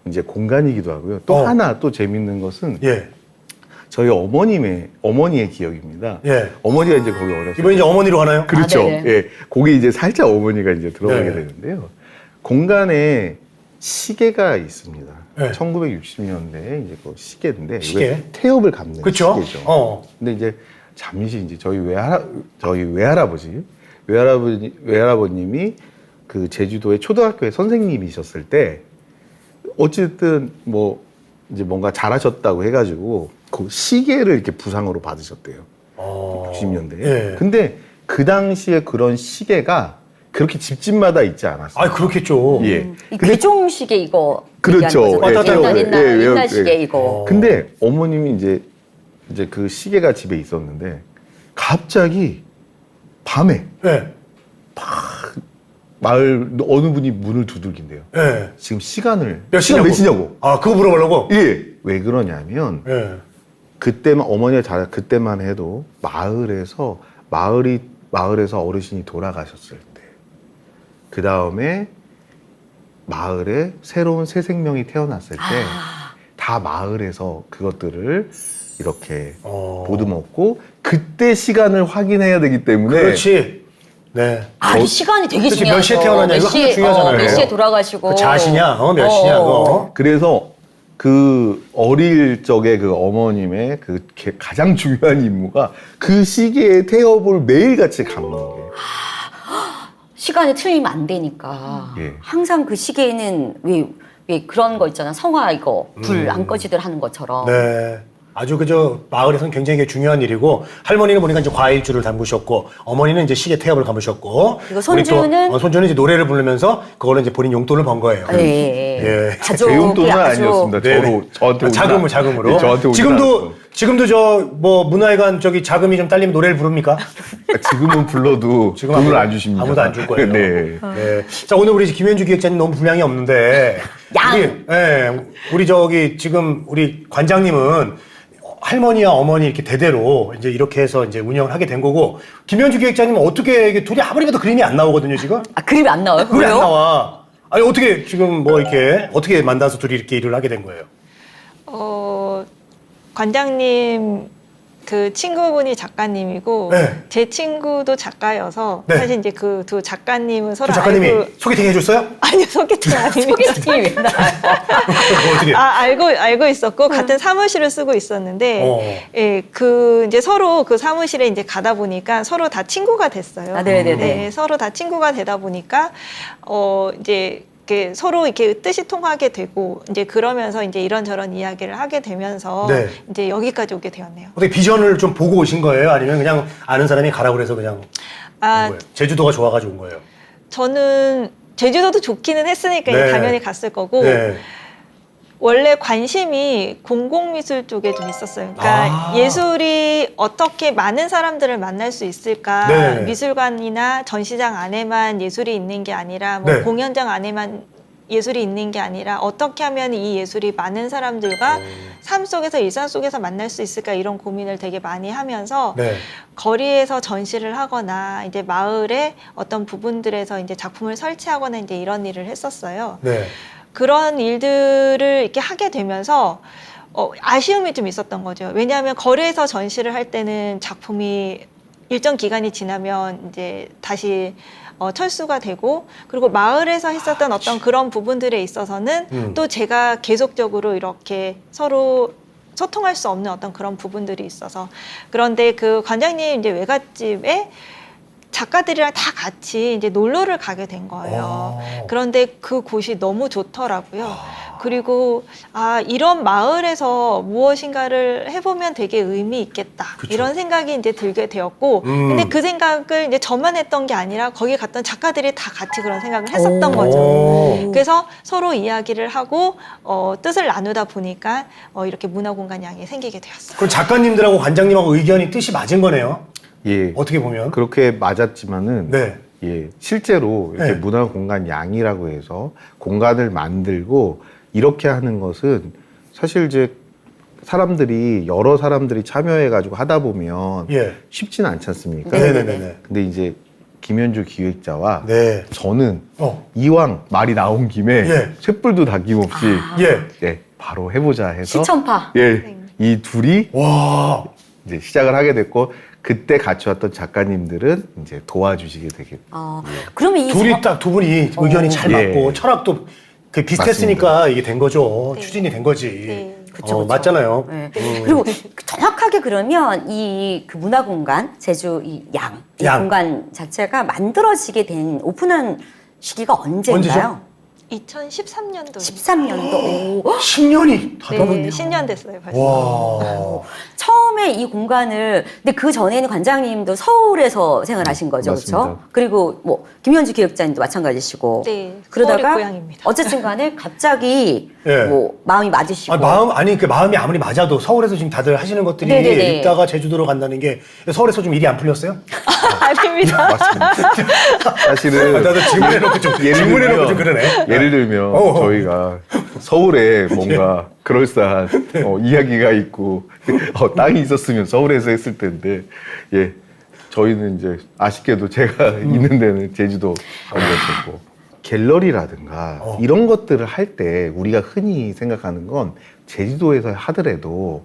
Speaker 4: 이제 공간이기도 하고요. 또 하나 또 재밌는 것은
Speaker 2: 예.
Speaker 4: 저희 어머니의 기억입니다.
Speaker 2: 예.
Speaker 4: 어머니가 이제 거기 어렸을
Speaker 2: 이번 이제 어머니로 가나요?
Speaker 4: 그렇죠.
Speaker 1: 네네.
Speaker 4: 예. 거기 이제 살짝 어머니가 이제 들어가게
Speaker 2: 네.
Speaker 4: 되는데요. 공간에 시계가 있습니다.
Speaker 2: 네.
Speaker 4: 1960년대에 이제 그 시계인데
Speaker 2: 시계?
Speaker 4: 이게 태엽을 감는
Speaker 2: 그렇죠.
Speaker 4: 시계죠. 근데 이제 잠시 이제 저희 외할아버님이 그 제주도의 초등학교의 선생님이셨을 때 어쨌든 뭐 이제 뭔가 잘하셨다고 해가지고 그 시계를 이렇게 부상으로 받으셨대요. 60년대에.
Speaker 2: 예.
Speaker 4: 근데 그 당시에 그런 시계가 그렇게 집집마다 있지 않았어요.
Speaker 2: 아, 그렇겠죠.
Speaker 4: 예.
Speaker 1: 이 귀종시계 이거
Speaker 4: 그렇죠.
Speaker 1: 얘기하는 거죠?
Speaker 2: 예,
Speaker 1: 옛날
Speaker 4: 예,
Speaker 1: 시계
Speaker 4: 예.
Speaker 1: 이거.
Speaker 4: 근데 어머님이 이제 그 시계가 집에 있었는데 갑자기 밤에
Speaker 2: 예.
Speaker 4: 마을 어느 분이 문을 두들긴대요.
Speaker 2: 예.
Speaker 4: 지금 시간을
Speaker 2: 몇
Speaker 4: 시간
Speaker 2: 시냐고?
Speaker 4: 몇 시냐고.
Speaker 2: 아, 그거 물어보려고?
Speaker 4: 예. 왜 그러냐면
Speaker 2: 예.
Speaker 4: 그때만 어머니가 그때만 해도 마을에서 어르신이 돌아가셨을 때, 그 다음에 마을에 새로운 새 생명이 태어났을 때, 다 마을에서 그것들을 이렇게 보듬었고 그때 시간을 확인해야 되기 때문에
Speaker 2: 그렇지. 네.
Speaker 1: 아, 이 시간이 되게
Speaker 2: 그치,
Speaker 1: 중요하죠.
Speaker 2: 몇 시에 태어나냐, 이거 항상 중요하잖아요.
Speaker 1: 몇 시에 돌아가시고.
Speaker 2: 그 자시냐, 몇 시냐, 그거.
Speaker 4: 그래서 그 어릴 적에 그 어머님의 그 가장 중요한 임무가 그 시기에 태엽을 매일같이 감는 게.
Speaker 1: 시간이 틀리면 안 되니까.
Speaker 4: 예.
Speaker 1: 항상 그 시기에는 왜 그런 거 있잖아. 성화 이거 불 안 꺼지들 하는 것처럼.
Speaker 2: 네. 아주 그저 마을에서는 굉장히 중요한 일이고 할머니는 보니까 이제 과일주를 담그셨고 어머니는 이제 시계 태엽을 감으셨고
Speaker 1: 그리고 손주는?
Speaker 2: 우리 또, 손주는 이제 노래를 부르면서 그거는 이제 본인 용돈을 번 거예요.
Speaker 1: 예.
Speaker 2: 예.
Speaker 1: 가족이
Speaker 4: 제 용돈은
Speaker 1: 아주
Speaker 4: 아니었습니다.
Speaker 2: 네네.
Speaker 4: 저한테
Speaker 2: 자금으로.
Speaker 4: 네, 저한테
Speaker 2: 지금도 저 뭐 문화회관 저기 자금이 좀 딸리면 노래를 부릅니까?
Speaker 4: 지금은 불러도
Speaker 2: 지금
Speaker 4: 돈을 안 주십니다.
Speaker 2: 아무도 안 줄 거예요.
Speaker 4: 네.
Speaker 2: 네. 자, 오늘 우리 김현주 기획자님 너무 분량이 없는데. 우리 저기 지금 우리 관장님은 할머니와 어머니 이렇게 대대로 이제 이렇게 해서 이제 운영을 하게 된 거고, 김현주 기획자님은 어떻게 이게 둘이 아무리 봐도 그림이 안 나오거든요, 지금?
Speaker 1: 아, 그림이 안 나와요?
Speaker 2: 그림이 안
Speaker 1: 그래요?
Speaker 2: 나와. 아니, 어떻게 지금 뭐 이렇게, 어떻게 만나서 둘이 이렇게 일을 하게 된 거예요?
Speaker 3: 관장님 그 친구분이 작가님이고
Speaker 2: 네.
Speaker 3: 제 친구도 작가여서
Speaker 2: 네.
Speaker 3: 사실 이제 그 두 작가님은
Speaker 2: 그
Speaker 3: 서로
Speaker 2: 작가님이
Speaker 3: 알고
Speaker 2: 소개팅 해줬어요?
Speaker 3: 아니요 소개팅 아닙니다.
Speaker 1: 소개팅이 왜 나와요?
Speaker 2: 뭐 어떻게?
Speaker 3: 알고 있었고 같은 사무실을 쓰고 있었는데 예, 그 이제 서로 그 사무실에 이제 가다 보니까 서로 다 친구가 됐어요.
Speaker 1: 아, 네네네.
Speaker 3: 네, 서로 다 친구가 되다 보니까 이제 이렇게 서로 이렇게 뜻이 통하게 되고 이제 그러면서 이제 이런저런 이야기를 하게 되면서
Speaker 2: 네.
Speaker 3: 이제 여기까지 오게 되었네요.
Speaker 2: 어떻게 비전을 좀 보고 오신 거예요? 아니면 그냥 아는 사람이 가라고 그래서 그냥 온 거예요? 제주도가 좋아가지고 온 거예요?
Speaker 3: 저는 제주도도 좋기는 했으니까
Speaker 2: 네.
Speaker 3: 이제 당연히 갔을 거고
Speaker 2: 네.
Speaker 3: 원래 관심이 공공미술 쪽에 좀 있었어요. 그러니까 예술이 어떻게 많은 사람들을 만날 수 있을까?
Speaker 2: 네.
Speaker 3: 미술관이나 전시장 안에만 예술이 있는 게 아니라 뭐
Speaker 2: 네.
Speaker 3: 공연장 안에만 예술이 있는 게 아니라 어떻게 하면 이 예술이 많은 사람들과 삶 속에서 일상 속에서 만날 수 있을까 이런 고민을 되게 많이 하면서
Speaker 2: 네.
Speaker 3: 거리에서 전시를 하거나 이제 마을의 어떤 부분들에서 이제 작품을 설치하거나 이제 이런 일을 했었어요.
Speaker 2: 네.
Speaker 3: 그런 일들을 이렇게 하게 되면서 아쉬움이 좀 있었던 거죠. 왜냐하면 거리에서 전시를 할 때는 작품이 일정 기간이 지나면 이제 다시 철수가 되고 그리고 마을에서 했었던 어떤 그런 부분들에 있어서는 또 제가 계속적으로 이렇게 서로 소통할 수 없는 어떤 그런 부분들이 있어서 그런데 그 관장님 이제 외갓집에 작가들이랑 다 같이 이제 놀러를 가게 된 거예요. 그런데 그 곳이 너무 좋더라고요. 그리고 이런 마을에서 무엇인가를 해보면 되게 의미 있겠다.
Speaker 2: 그쵸.
Speaker 3: 이런 생각이 이제 들게 되었고, 근데 그 생각을 이제 저만 했던 게 아니라 거기 갔던 작가들이 다 같이 그런 생각을 했었던 거죠. 그래서 서로 이야기를 하고 뜻을 나누다 보니까 이렇게 문화공간양이 생기게 되었어요.
Speaker 2: 그럼 작가님들하고 관장님하고 의견이 뜻이 맞은 거네요?
Speaker 4: 예.
Speaker 2: 어떻게 보면?
Speaker 4: 그렇게 맞았지만은
Speaker 2: 네.
Speaker 4: 예, 실제로 이렇게
Speaker 2: 네.
Speaker 4: 문화공간 양이라고 해서 공간을 만들고 이렇게 하는 것은 사실 이제 여러 사람들이 참여해가지고 하다 보면
Speaker 2: 예.
Speaker 4: 쉽지는 않지 않습니까?
Speaker 2: 네네네.
Speaker 4: 근데 이제 김현주 기획자와
Speaker 2: 네.
Speaker 4: 저는
Speaker 2: 어.
Speaker 4: 이왕 말이 나온 김에
Speaker 2: 예.
Speaker 4: 쇳불도 다김없이
Speaker 2: 예.
Speaker 4: 네, 바로 해보자 해서
Speaker 1: 시천파.
Speaker 4: 예, 이 둘이
Speaker 2: 와.
Speaker 4: 이제 시작을 하게 됐고 그때 같이 왔던 작가님들은 이제 도와주시게 되겠고
Speaker 1: 그러면 이
Speaker 2: 둘이 딱 두 분이 의견이 잘
Speaker 4: 예.
Speaker 2: 맞고 철학도 그 비슷했으니까 이게 된 거죠.
Speaker 3: 네.
Speaker 2: 추진이 된 거지.
Speaker 3: 네.
Speaker 1: 그쵸.
Speaker 2: 맞잖아요.
Speaker 1: 네. 그리고 정확하게 그러면 이 그 문화공간 제주 이
Speaker 2: 양.
Speaker 1: 공간 자체가 만들어지게 된 오픈한 시기가 언제인가요?
Speaker 2: 언제죠?
Speaker 3: 2013년도.
Speaker 1: 13년도.
Speaker 2: 10년이 다
Speaker 3: 네,
Speaker 2: 넘었네요.
Speaker 3: 10년 됐어요, 벌써.
Speaker 2: 와.
Speaker 1: 처음에 이 공간을 근데 그 전에는 관장님도 서울에서 생활하신 거죠,
Speaker 4: 맞습니다.
Speaker 1: 그렇죠? 그리고 뭐 김현주 기획자님도 마찬가지시고.
Speaker 3: 네,
Speaker 1: 그러다가
Speaker 3: 서울이 고향입니다.
Speaker 1: 어쨌든간에 갑자기
Speaker 2: 예.
Speaker 1: 뭐 마음이 맞으시고.
Speaker 2: 그 마음이 아무리 맞아도 서울에서 지금 다들 하시는 것들이
Speaker 1: 네네네.
Speaker 2: 있다가 제주도로 간다는 게 서울에서 좀 일이 안 풀렸어요?
Speaker 3: 아닙니다.
Speaker 4: 맞습니다. 사실은
Speaker 2: 나도 질문해놓고 좀 질문해놓고 좀 그러네.
Speaker 4: 예를 들면
Speaker 2: 어어.
Speaker 4: 저희가 서울에 뭔가 그럴싸한 이야기가 있고 땅이 있었으면 서울에서 했을 텐데 예 저희는 이제 아쉽게도 제가 있는 데는 제주도 거기였었고 갤러리라든가 이런 것들을 할 때 우리가 흔히 생각하는 건 제주도에서 하더라도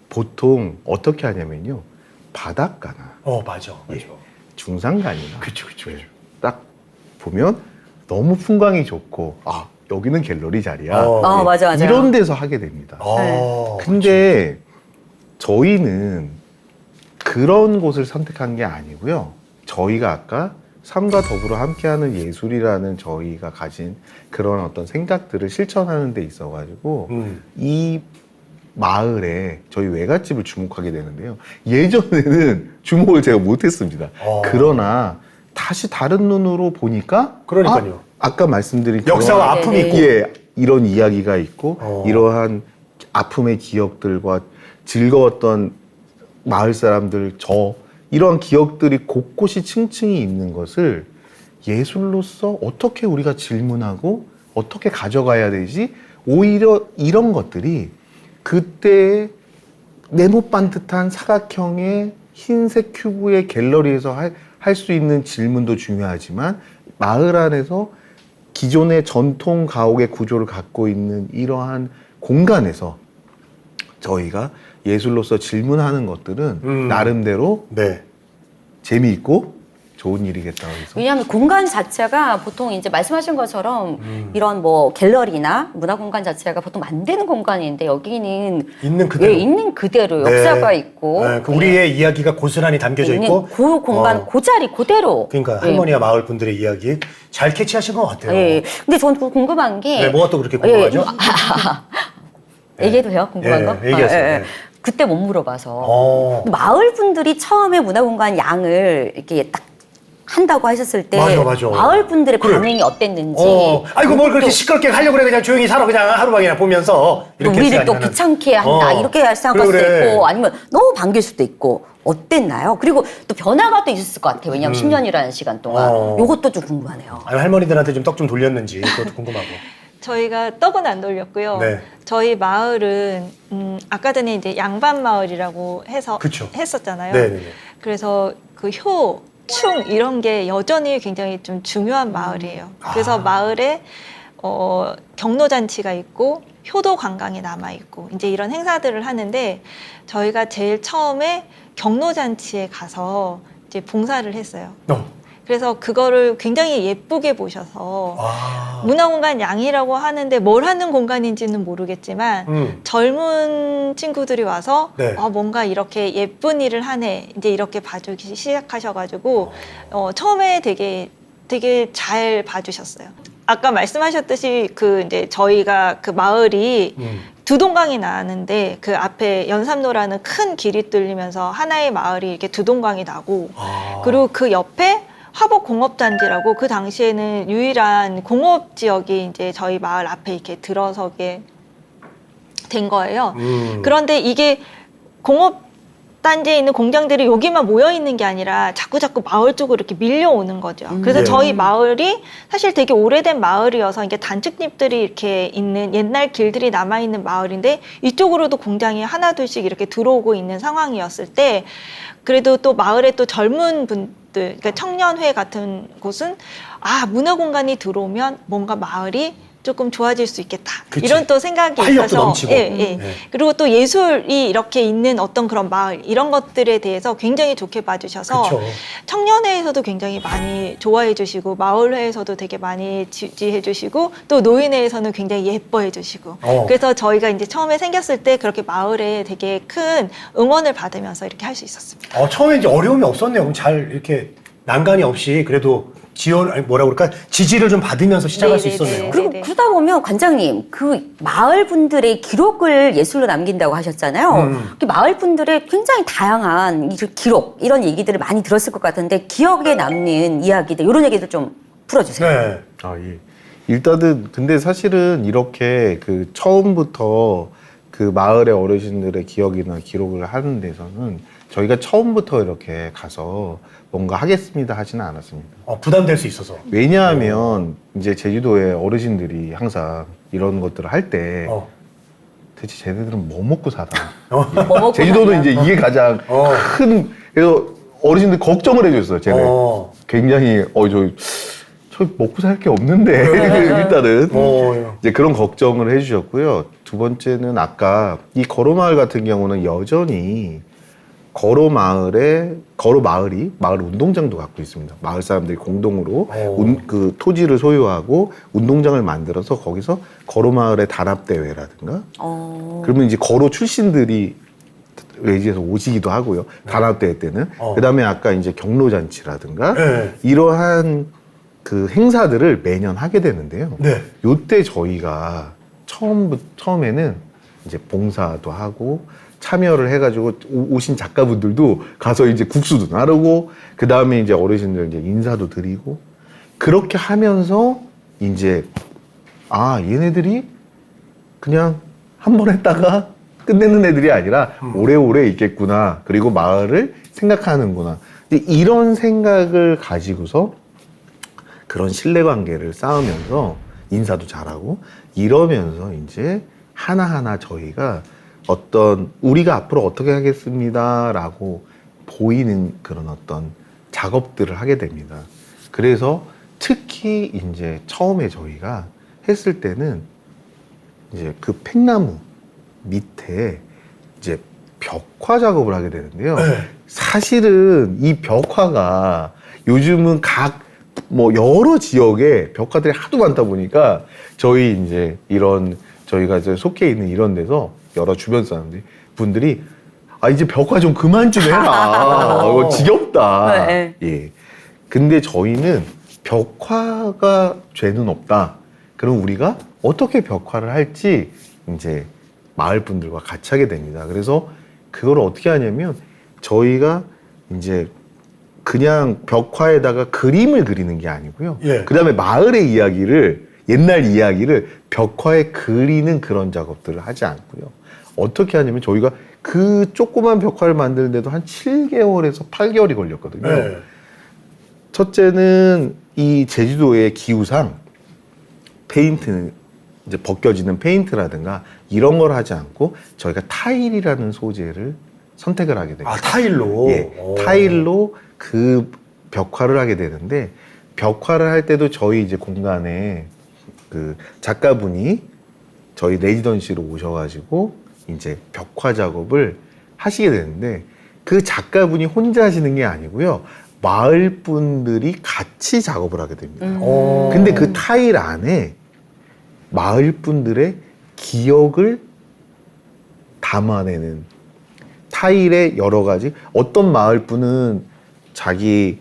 Speaker 4: 보통 어떻게 하냐면요 바닷가나
Speaker 2: 맞아.
Speaker 4: 예. 중산간이나
Speaker 2: 그쵸.
Speaker 4: 딱 보면 너무 풍광이 좋고 아 여기는 갤러리 자리야.
Speaker 1: 맞아.
Speaker 4: 이런 데서 하게 됩니다. 근데 저희는 그런 곳을 선택한 게 아니고요. 저희가 아까 삶과 더불어 함께하는 예술이라는 저희가 가진 그런 어떤 생각들을 실천하는 데 있어가지고 이 마을에 저희 외갓집을 주목하게 되는데요. 예전에는 주목을 제가 못했습니다. 그러나 다시 다른 눈으로 보니까
Speaker 2: 그러니까요.
Speaker 4: 아까 말씀드린
Speaker 2: 역사와
Speaker 4: 그런
Speaker 2: 아픔이 있고.
Speaker 4: 예, 이런 이야기가 있고 이러한 아픔의 기억들과 즐거웠던 마을 사람들 이런 기억들이 곳곳이 층층이 있는 것을 예술로서 어떻게 우리가 질문하고 어떻게 가져가야 되지? 오히려 이런 것들이 그때 네모 반듯한 사각형의 흰색 큐브의 갤러리에서 할 수 있는 질문도 중요하지만 마을 안에서 기존의 전통 가옥의 구조를 갖고 있는 이러한 공간에서 저희가 예술로서 질문하는 것들은 나름대로
Speaker 2: 네.
Speaker 4: 재미있고 좋은 일이겠다고 해서.
Speaker 1: 왜냐하면 공간 자체가 보통 이제 말씀하신 것처럼 이런 뭐 갤러리나 문화 공간 자체가 보통 만드는 공간인데 여기는
Speaker 2: 있는 그대로.
Speaker 1: 있는 그대로
Speaker 2: 네.
Speaker 1: 역사가 있고
Speaker 2: 그 우리의 이야기가 고스란히 담겨져
Speaker 1: 있는
Speaker 2: 있고
Speaker 1: 그 공간 그 자리 그대로.
Speaker 2: 그러니까
Speaker 1: 예.
Speaker 2: 할머니와 마을 분들의 이야기 잘 캐치하신 것 같아요.
Speaker 1: 예. 근데 저는 궁금한 게
Speaker 2: 네, 뭐가 또 그렇게 궁금하죠?
Speaker 1: 얘기해도 돼요? 궁금한 거?
Speaker 2: 얘기하세요. 네.
Speaker 1: 그때 못 물어봐서 마을 분들이 처음에 문화공간 양을 이렇게 딱 한다고 하셨을 때
Speaker 2: 맞아.
Speaker 1: 마을 분들의
Speaker 2: 그래.
Speaker 1: 반응이 어땠는지.
Speaker 2: 아이고 뭘 그렇게 시끄럽게 하려고 그래. 그냥 조용히 살아. 그냥 하루방이나 보면서 이렇게
Speaker 1: 우리를 또
Speaker 2: 아니면은.
Speaker 1: 귀찮게 한다 이렇게 생각할 수도
Speaker 2: 그래.
Speaker 1: 있고 아니면 너무 반길 수도 있고 어땠나요? 그리고 또 변화가 또 있었을 것 같아요. 왜냐하면 10년이라는 시간 동안. 요것도 좀 궁금하네요.
Speaker 2: 아니, 할머니들한테 좀 떡 좀 돌렸는지 그것도 궁금하고.
Speaker 3: 저희가 떡은 안 돌렸고요.
Speaker 2: 네.
Speaker 3: 저희 마을은 아까 전에 이제 양반 마을이라고 해서
Speaker 2: 그쵸.
Speaker 3: 했었잖아요.
Speaker 2: 네네네.
Speaker 3: 그래서 그 효, 충 이런 게 여전히 굉장히 좀 중요한 마을이에요. 그래서 마을에 경로잔치가 있고 효도 관광이 남아 있고 이제 이런 행사들을 하는데 저희가 제일 처음에 경로잔치에 가서 이제 봉사를 했어요. 그래서 그거를 굉장히 예쁘게 보셔서 문화공간 양이라고 하는데 뭘 하는 공간인지는 모르겠지만 젊은 친구들이 와서
Speaker 2: 네.
Speaker 3: 뭔가 이렇게 예쁜 일을 하네 이제 이렇게 봐주기 시작하셔가지고 처음에 되게 잘 봐주셨어요. 아까 말씀하셨듯이 그 이제 저희가 그 마을이 두 동강이 나는데 그 앞에 연삼로라는 큰 길이 뚫리면서 하나의 마을이 이렇게 두 동강이 나고 그리고 그 옆에 화복공업단지라고 그 당시에는 유일한 공업 지역이 이제 저희 마을 앞에 이렇게 들어서게 된 거예요. 그런데 이게 공업단지에 있는 공장들이 여기만 모여 있는 게 아니라 자꾸 마을 쪽으로 이렇게 밀려오는 거죠. 그래서
Speaker 2: 네.
Speaker 3: 저희 마을이 사실 되게 오래된 마을이어서 이게 단층집들이 이렇게 있는 옛날 길들이 남아 있는 마을인데 이쪽으로도 공장이 하나둘씩 이렇게 들어오고 있는 상황이었을 때 그래도 또 마을에 또 젊은 분들 그러니까 청년회 같은 곳은 문화공간이 들어오면 뭔가 마을이 조금 좋아질 수 있겠다.
Speaker 2: 그치.
Speaker 3: 이런 또 생각이
Speaker 2: 활력도
Speaker 3: 있어서
Speaker 2: 넘치고.
Speaker 3: 네. 그리고 또 예술이 이렇게 있는 어떤 그런 마을 이런 것들에 대해서 굉장히 좋게 봐주셔서
Speaker 2: 그쵸.
Speaker 3: 청년회에서도 굉장히 많이 좋아해 주시고 마을회에서도 되게 많이 지지해 주시고 또 노인회에서는 굉장히 예뻐해 주시고 그래서 저희가 이제 처음에 생겼을 때 그렇게 마을에 되게 큰 응원을 받으면서 이렇게 할 수 있었습니다.
Speaker 2: 처음에 이제 어려움이 없었네요. 그럼 잘 이렇게 난간이 없이 그래도 지지를 좀 받으면서 시작할 수 있었네요.
Speaker 1: 그리고 그러다 보면 관장님 그 마을 분들의 기록을 예술로 남긴다고 하셨잖아요. 그 마을 분들의 굉장히 다양한 기록 이런 얘기들을 많이 들었을 것 같은데 기억에 남는 이야기들 이런 얘기들 좀 풀어주세요.
Speaker 2: 네.
Speaker 4: 예. 일단은 근데 사실은 이렇게 그 처음부터 그 마을의 어르신들의 기억이나 기록을 하는 데서는 저희가 처음부터 이렇게 가서 뭔가 하겠습니다 하지는 않았습니다.
Speaker 2: 부담될 수 있어서.
Speaker 4: 왜냐하면 이제 제주도의 어르신들이 항상 이런 것들을 할 때 대체 쟤네들은 뭐 먹고 살아?
Speaker 1: 뭐 먹고
Speaker 4: 제주도는
Speaker 1: 살냐?
Speaker 4: 이제 이게 가장 큰 그래서 어르신들 걱정을 해줬어요. 쟤네 굉장히 저 먹고 살 게 없는데 일단은 이제 그런 걱정을 해주셨고요. 두 번째는 아까 이 거로마을 같은 경우는 여전히 거로 마을이 마을 운동장도 갖고 있습니다. 마을 사람들이 공동으로 그 토지를 소유하고 운동장을 만들어서 거기서 거로 마을의 단합 대회라든가 그러면 이제 거로 출신들이 외지에서 오시기도 하고요. 단합 대회 때는 그다음에 아까 이제 경로 잔치라든가
Speaker 2: 네.
Speaker 4: 이러한 그 행사들을 매년 하게 되는데요.
Speaker 2: 네.
Speaker 4: 요때 저희가 처음에는 이제 봉사도 하고 참여를 해가지고 오신 작가분들도 가서 이제 국수도 나르고 그 다음에 이제 어르신들 이제 인사도 드리고 그렇게 하면서 이제 얘네들이 그냥 한 번 했다가 끝내는 애들이 아니라 오래오래 있겠구나. 그리고 마을을 생각하는구나. 이런 생각을 가지고서 그런 신뢰관계를 쌓으면서 인사도 잘하고 이러면서 이제 하나하나 저희가 어떤 우리가 앞으로 어떻게 하겠습니다라고 보이는 그런 어떤 작업들을 하게 됩니다. 그래서 특히 이제 처음에 저희가 했을 때는 이제 그 팽나무 밑에 이제 벽화 작업을 하게 되는데요.
Speaker 2: 네.
Speaker 4: 사실은 이 벽화가 요즘은 여러 지역에 벽화들이 하도 많다 보니까 저희 이제 저희가 이제 속해 있는 이런 데서 여러 주변 분들이 이제 벽화 좀 그만 좀 해라. 이거 지겹다.
Speaker 1: 네.
Speaker 4: 예. 근데 저희는 벽화가 죄는 없다. 그럼 우리가 어떻게 벽화를 할지 이제 마을 분들과 같이 하게 됩니다. 그래서 그걸 어떻게 하냐면 저희가 이제 그냥 벽화에다가 그림을 그리는 게 아니고요.
Speaker 2: 예.
Speaker 4: 그 다음에 마을의 옛날 이야기를 벽화에 그리는 그런 작업들을 하지 않고요. 어떻게 하냐면 저희가 그 조그만 벽화를 만드는데도 한 7개월에서 8개월이 걸렸거든요.
Speaker 2: 네.
Speaker 4: 첫째는 이 제주도의 기후상 페인트는 이제 벗겨지는 페인트라든가 이런 걸 하지 않고 저희가 타일이라는 소재를 선택을 하게 됩니다.
Speaker 2: 타일로?
Speaker 4: 예, 타일로 그 벽화를 하게 되는데 벽화를 할 때도 저희 이제 공간에 그 작가분이 저희 레지던시로 오셔가지고 이제 벽화 작업을 하시게 되는데 그 작가분이 혼자 하시는 게 아니고요. 마을 분들이 같이 작업을 하게 됩니다. 근데 그 타일 안에 마을 분들의 기억을 담아내는 타일의 여러 가지 어떤 마을 분은 자기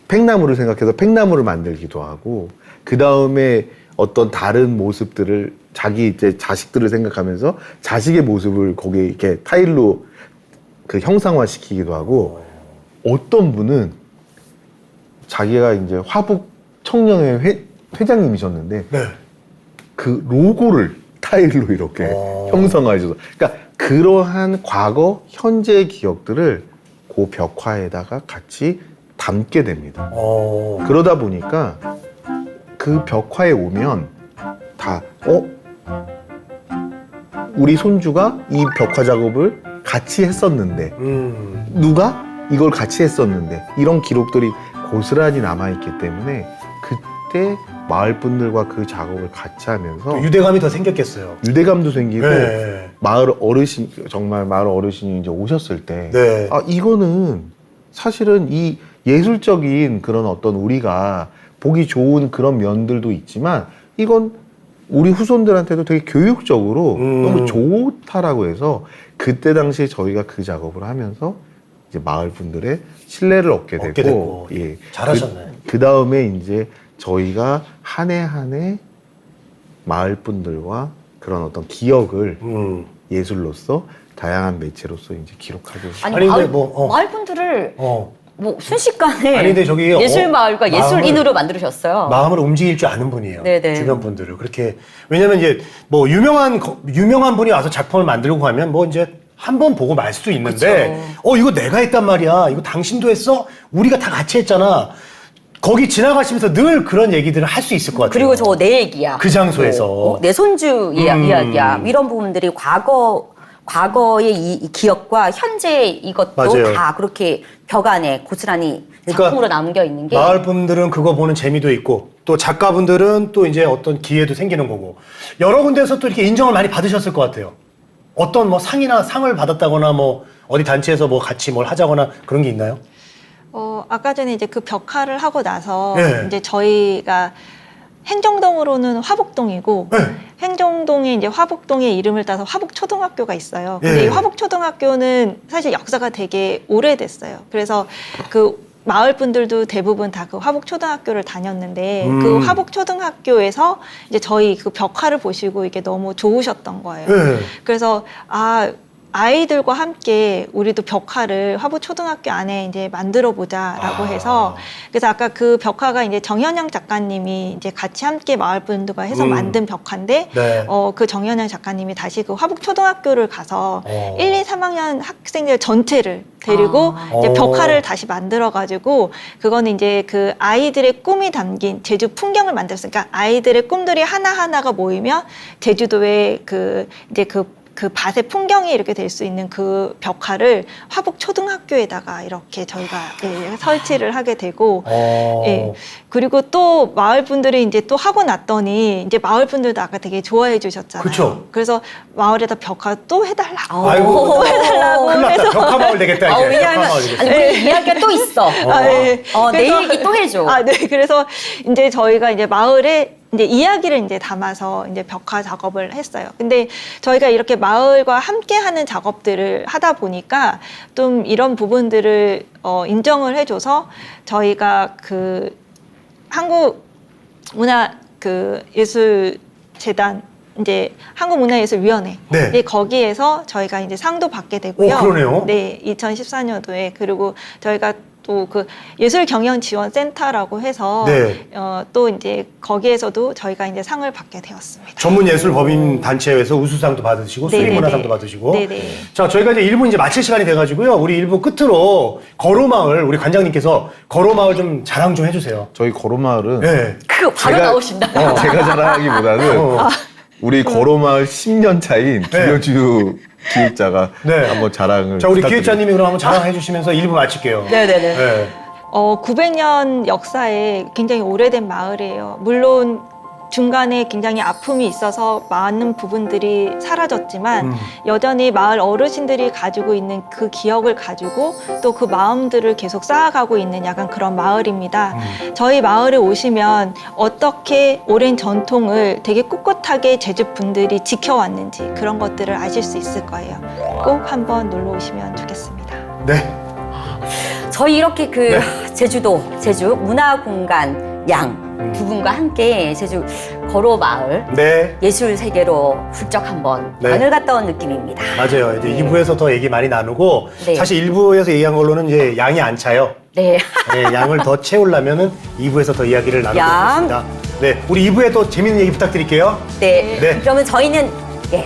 Speaker 4: 팽나무를 생각해서 팽나무를 만들기도 하고 그 다음에 어떤 다른 모습들을 자기 이제 자식들을 생각하면서 자식의 모습을 거기에 이렇게 타일로 그 형상화 시키기도 하고 어떤 분은 자기가 이제 화북 청년회 회장님이셨는데
Speaker 2: 네.
Speaker 4: 그 로고를 타일로 이렇게 형상화해줘서 그러니까 그러한 과거 현재의 기억들을 그 벽화에다가 같이 담게 됩니다. 그러다 보니까 그 벽화에 오면 다 우리 손주가 이 벽화 작업을 같이 했었는데 누가 이걸 같이 했었는데 이런 기록들이 고스란히 남아있기 때문에 그때 마을 분들과 그 작업을 같이 하면서
Speaker 2: 유대감이 더 생겼겠어요.
Speaker 4: 유대감도 생기고
Speaker 2: 네.
Speaker 4: 마을 어르신이 이제 오셨을 때
Speaker 2: 네.
Speaker 4: 이거는 사실은 이 예술적인 그런 어떤 우리가 보기 좋은 그런 면들도 있지만 이건 우리 후손들한테도 되게 교육적으로 너무 좋다라고 해서 그때 당시에 저희가 그 작업을 하면서 이제 마을 분들의 신뢰를 얻게 되고
Speaker 2: 예. 잘하셨네.
Speaker 4: 그 다음에 이제 저희가 한 해 한 해 마을 분들과 그런 어떤 기억을 예술로서 다양한 매체로서 이제 기록하고
Speaker 1: 아니,
Speaker 2: 근데
Speaker 1: 마을 분들을 순식간에
Speaker 2: 아니, 근데 저기
Speaker 1: 예술 마을과 예술인으로 만들으셨어요.
Speaker 2: 마음을 움직일 줄 아는 분이에요.
Speaker 1: 네네.
Speaker 2: 주변 분들을 그렇게 왜냐면 이제 뭐 유명한 분이 와서 작품을 만들고 가면 뭐 이제 한 번 보고 말 수도 있는데 이거 내가 했단 말이야. 이거 당신도 했어? 우리가 다 같이 했잖아. 거기 지나가시면서 늘 그런 얘기들을 할 수 있을 것 같아요.
Speaker 1: 그리고 저거 내 얘기야.
Speaker 2: 그 장소에서.
Speaker 1: 내 손주 이야기야. 이런 부분들이 과거의 이 기억과 현재의 이것도
Speaker 2: 맞아요.
Speaker 1: 다 그렇게 벽 안에 고스란히
Speaker 2: 그러니까
Speaker 1: 작품으로 남겨 있는 게
Speaker 2: 마을 분들은 그거 보는 재미도 있고 또 작가분들은 또 이제 어떤 기회도 생기는 거고 여러 군데에서 또 이렇게 인정을 많이 받으셨을 것 같아요. 어떤 뭐 상을 받았다거나 뭐 어디 단체에서 뭐 같이 뭘 하자거나 그런 게 있나요?
Speaker 3: 아까 전에 이제 그 벽화를 하고 나서
Speaker 2: 네.
Speaker 3: 이제 저희가 행정동으로는 화북동이고
Speaker 2: 네.
Speaker 3: 행정동에 이제 화북동의 이름을 따서 화북초등학교가 있어요. 근데
Speaker 2: 예.
Speaker 3: 이 화북초등학교는 사실 역사가 되게 오래됐어요. 그래서 그 마을 분들도 대부분 다 그 화북초등학교를 다녔는데 그 화북초등학교에서 이제 저희 그 벽화를 보시고 이게 너무 좋으셨던 거예요.
Speaker 2: 네.
Speaker 3: 그래서 아이들과 함께 우리도 벽화를 화북초등학교 안에 이제 만들어 보자라고 해서 그래서 아까 그 벽화가 이제 정현영 작가님이 이제 같이 함께 마을 분들과 해서 만든 벽화인데
Speaker 2: 네.
Speaker 3: 그 정현영 작가님이 다시 그 화북초등학교를 가서 1, 2, 3학년 학생들 전체를 데리고 이제 벽화를 다시 만들어 가지고 그거는 이제 그 아이들의 꿈이 담긴 제주 풍경을 만들었으니까 아이들의 꿈들이 하나하나가 모이면 제주도의 그 이제 그 밭의 풍경이 이렇게 될 수 있는 그 벽화를 화북 초등학교에다가 이렇게 저희가 설치를 하게 되고 예. 그리고 또 마을 분들이 이제 또 하고 났더니 이제 마을 분들도 아까 되게 좋아해 주셨잖아요.
Speaker 2: 그쵸.
Speaker 3: 그래서 마을에다 벽화 또 해달라고
Speaker 2: 아이고.
Speaker 3: 또 해달라고
Speaker 2: 큰일 났다.
Speaker 3: 해서
Speaker 2: 벽화마을 되겠다, 이제.
Speaker 1: 왜냐하면
Speaker 2: 벽화마을 되겠다.
Speaker 1: 아니, 우리 이야기가 또 있어.
Speaker 3: 네.
Speaker 1: 내
Speaker 3: 그래서-
Speaker 1: 얘기 또 해줘.
Speaker 3: 네. 그래서 이제 저희가 이제 마을에 이제 이야기를 이제 담아서 이제 벽화 작업을 했어요. 근데 저희가 이렇게 마을과 함께 하는 작업들을 하다 보니까 좀 이런 부분들을 인정을 해줘서 저희가 그 한국 문화 그 예술 재단 이제 한국문화예술위원회
Speaker 2: 네.
Speaker 3: 네, 거기에서 저희가 이제 상도 받게 되고요.
Speaker 2: 오, 그러네요.
Speaker 3: 네, 2014년도에 그리고 저희가 또 그 예술경영지원센터라고 해서
Speaker 2: 네.
Speaker 3: 또 이제 거기에서도 저희가 이제 상을 받게 되었습니다.
Speaker 2: 전문예술법인 단체에서 우수상도 받으시고
Speaker 3: 네네네.
Speaker 2: 수리문화상도 받으시고.
Speaker 3: 네네.
Speaker 2: 자, 저희가 이제 1부 이제 마칠 시간이 돼가지고요. 우리 1부 끝으로 거로마을 우리 관장님께서 거로마을 좀 자랑 좀 해주세요.
Speaker 4: 저희 거로마을은
Speaker 2: 네.
Speaker 1: 그거 바로 나오신다.
Speaker 4: 제가 자랑하기보다는
Speaker 2: 어.
Speaker 4: 우리 거로마을 10년 차인 김여주 기획자가
Speaker 2: 네.
Speaker 4: 한번 자랑을
Speaker 2: 자, 우리
Speaker 4: 부탁드립니다.
Speaker 2: 기획자님이 그럼 한번 자랑해 주시면서 1부 마칠게요.
Speaker 1: 네네네.
Speaker 2: 네.
Speaker 3: 900년 역사에 굉장히 오래된 마을이에요. 물론 중간에 굉장히 아픔이 있어서 많은 부분들이 사라졌지만 여전히 마을 어르신들이 가지고 있는 그 기억을 가지고 또 그 마음들을 계속 쌓아가고 있는 약간 그런 마을입니다. 저희 마을에 오시면 어떻게 오랜 전통을 되게 꿋꿋하게 제주 분들이 지켜왔는지 그런 것들을 아실 수 있을 거예요. 꼭 한번 놀러 오시면 좋겠습니다.
Speaker 2: 네.
Speaker 1: 저희 이렇게 그 제주 문화공간 양 두 분과 함께 제주 거로마을
Speaker 2: 네.
Speaker 1: 예술 세계로 훌쩍 한번
Speaker 2: 네.
Speaker 1: 방을 갔다 온 느낌입니다.
Speaker 2: 맞아요. 이제 2부에서 더 얘기 많이 나누고
Speaker 1: 네.
Speaker 2: 사실 1부에서 얘기한 걸로는 이제 양이 안 차요.
Speaker 1: 네.
Speaker 2: 네, 양을 더 채우려면은 2부에서 더 이야기를 나누도록
Speaker 1: 양.
Speaker 2: 하겠습니다. 네, 우리 2부에 또 재밌는 얘기 부탁드릴게요.
Speaker 1: 네.
Speaker 2: 네.
Speaker 1: 그러면 저희는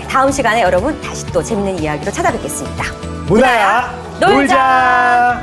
Speaker 1: 다음 시간에 여러분 다시 또 재밌는 이야기로 찾아뵙겠습니다.
Speaker 2: 문화야
Speaker 1: 놀자.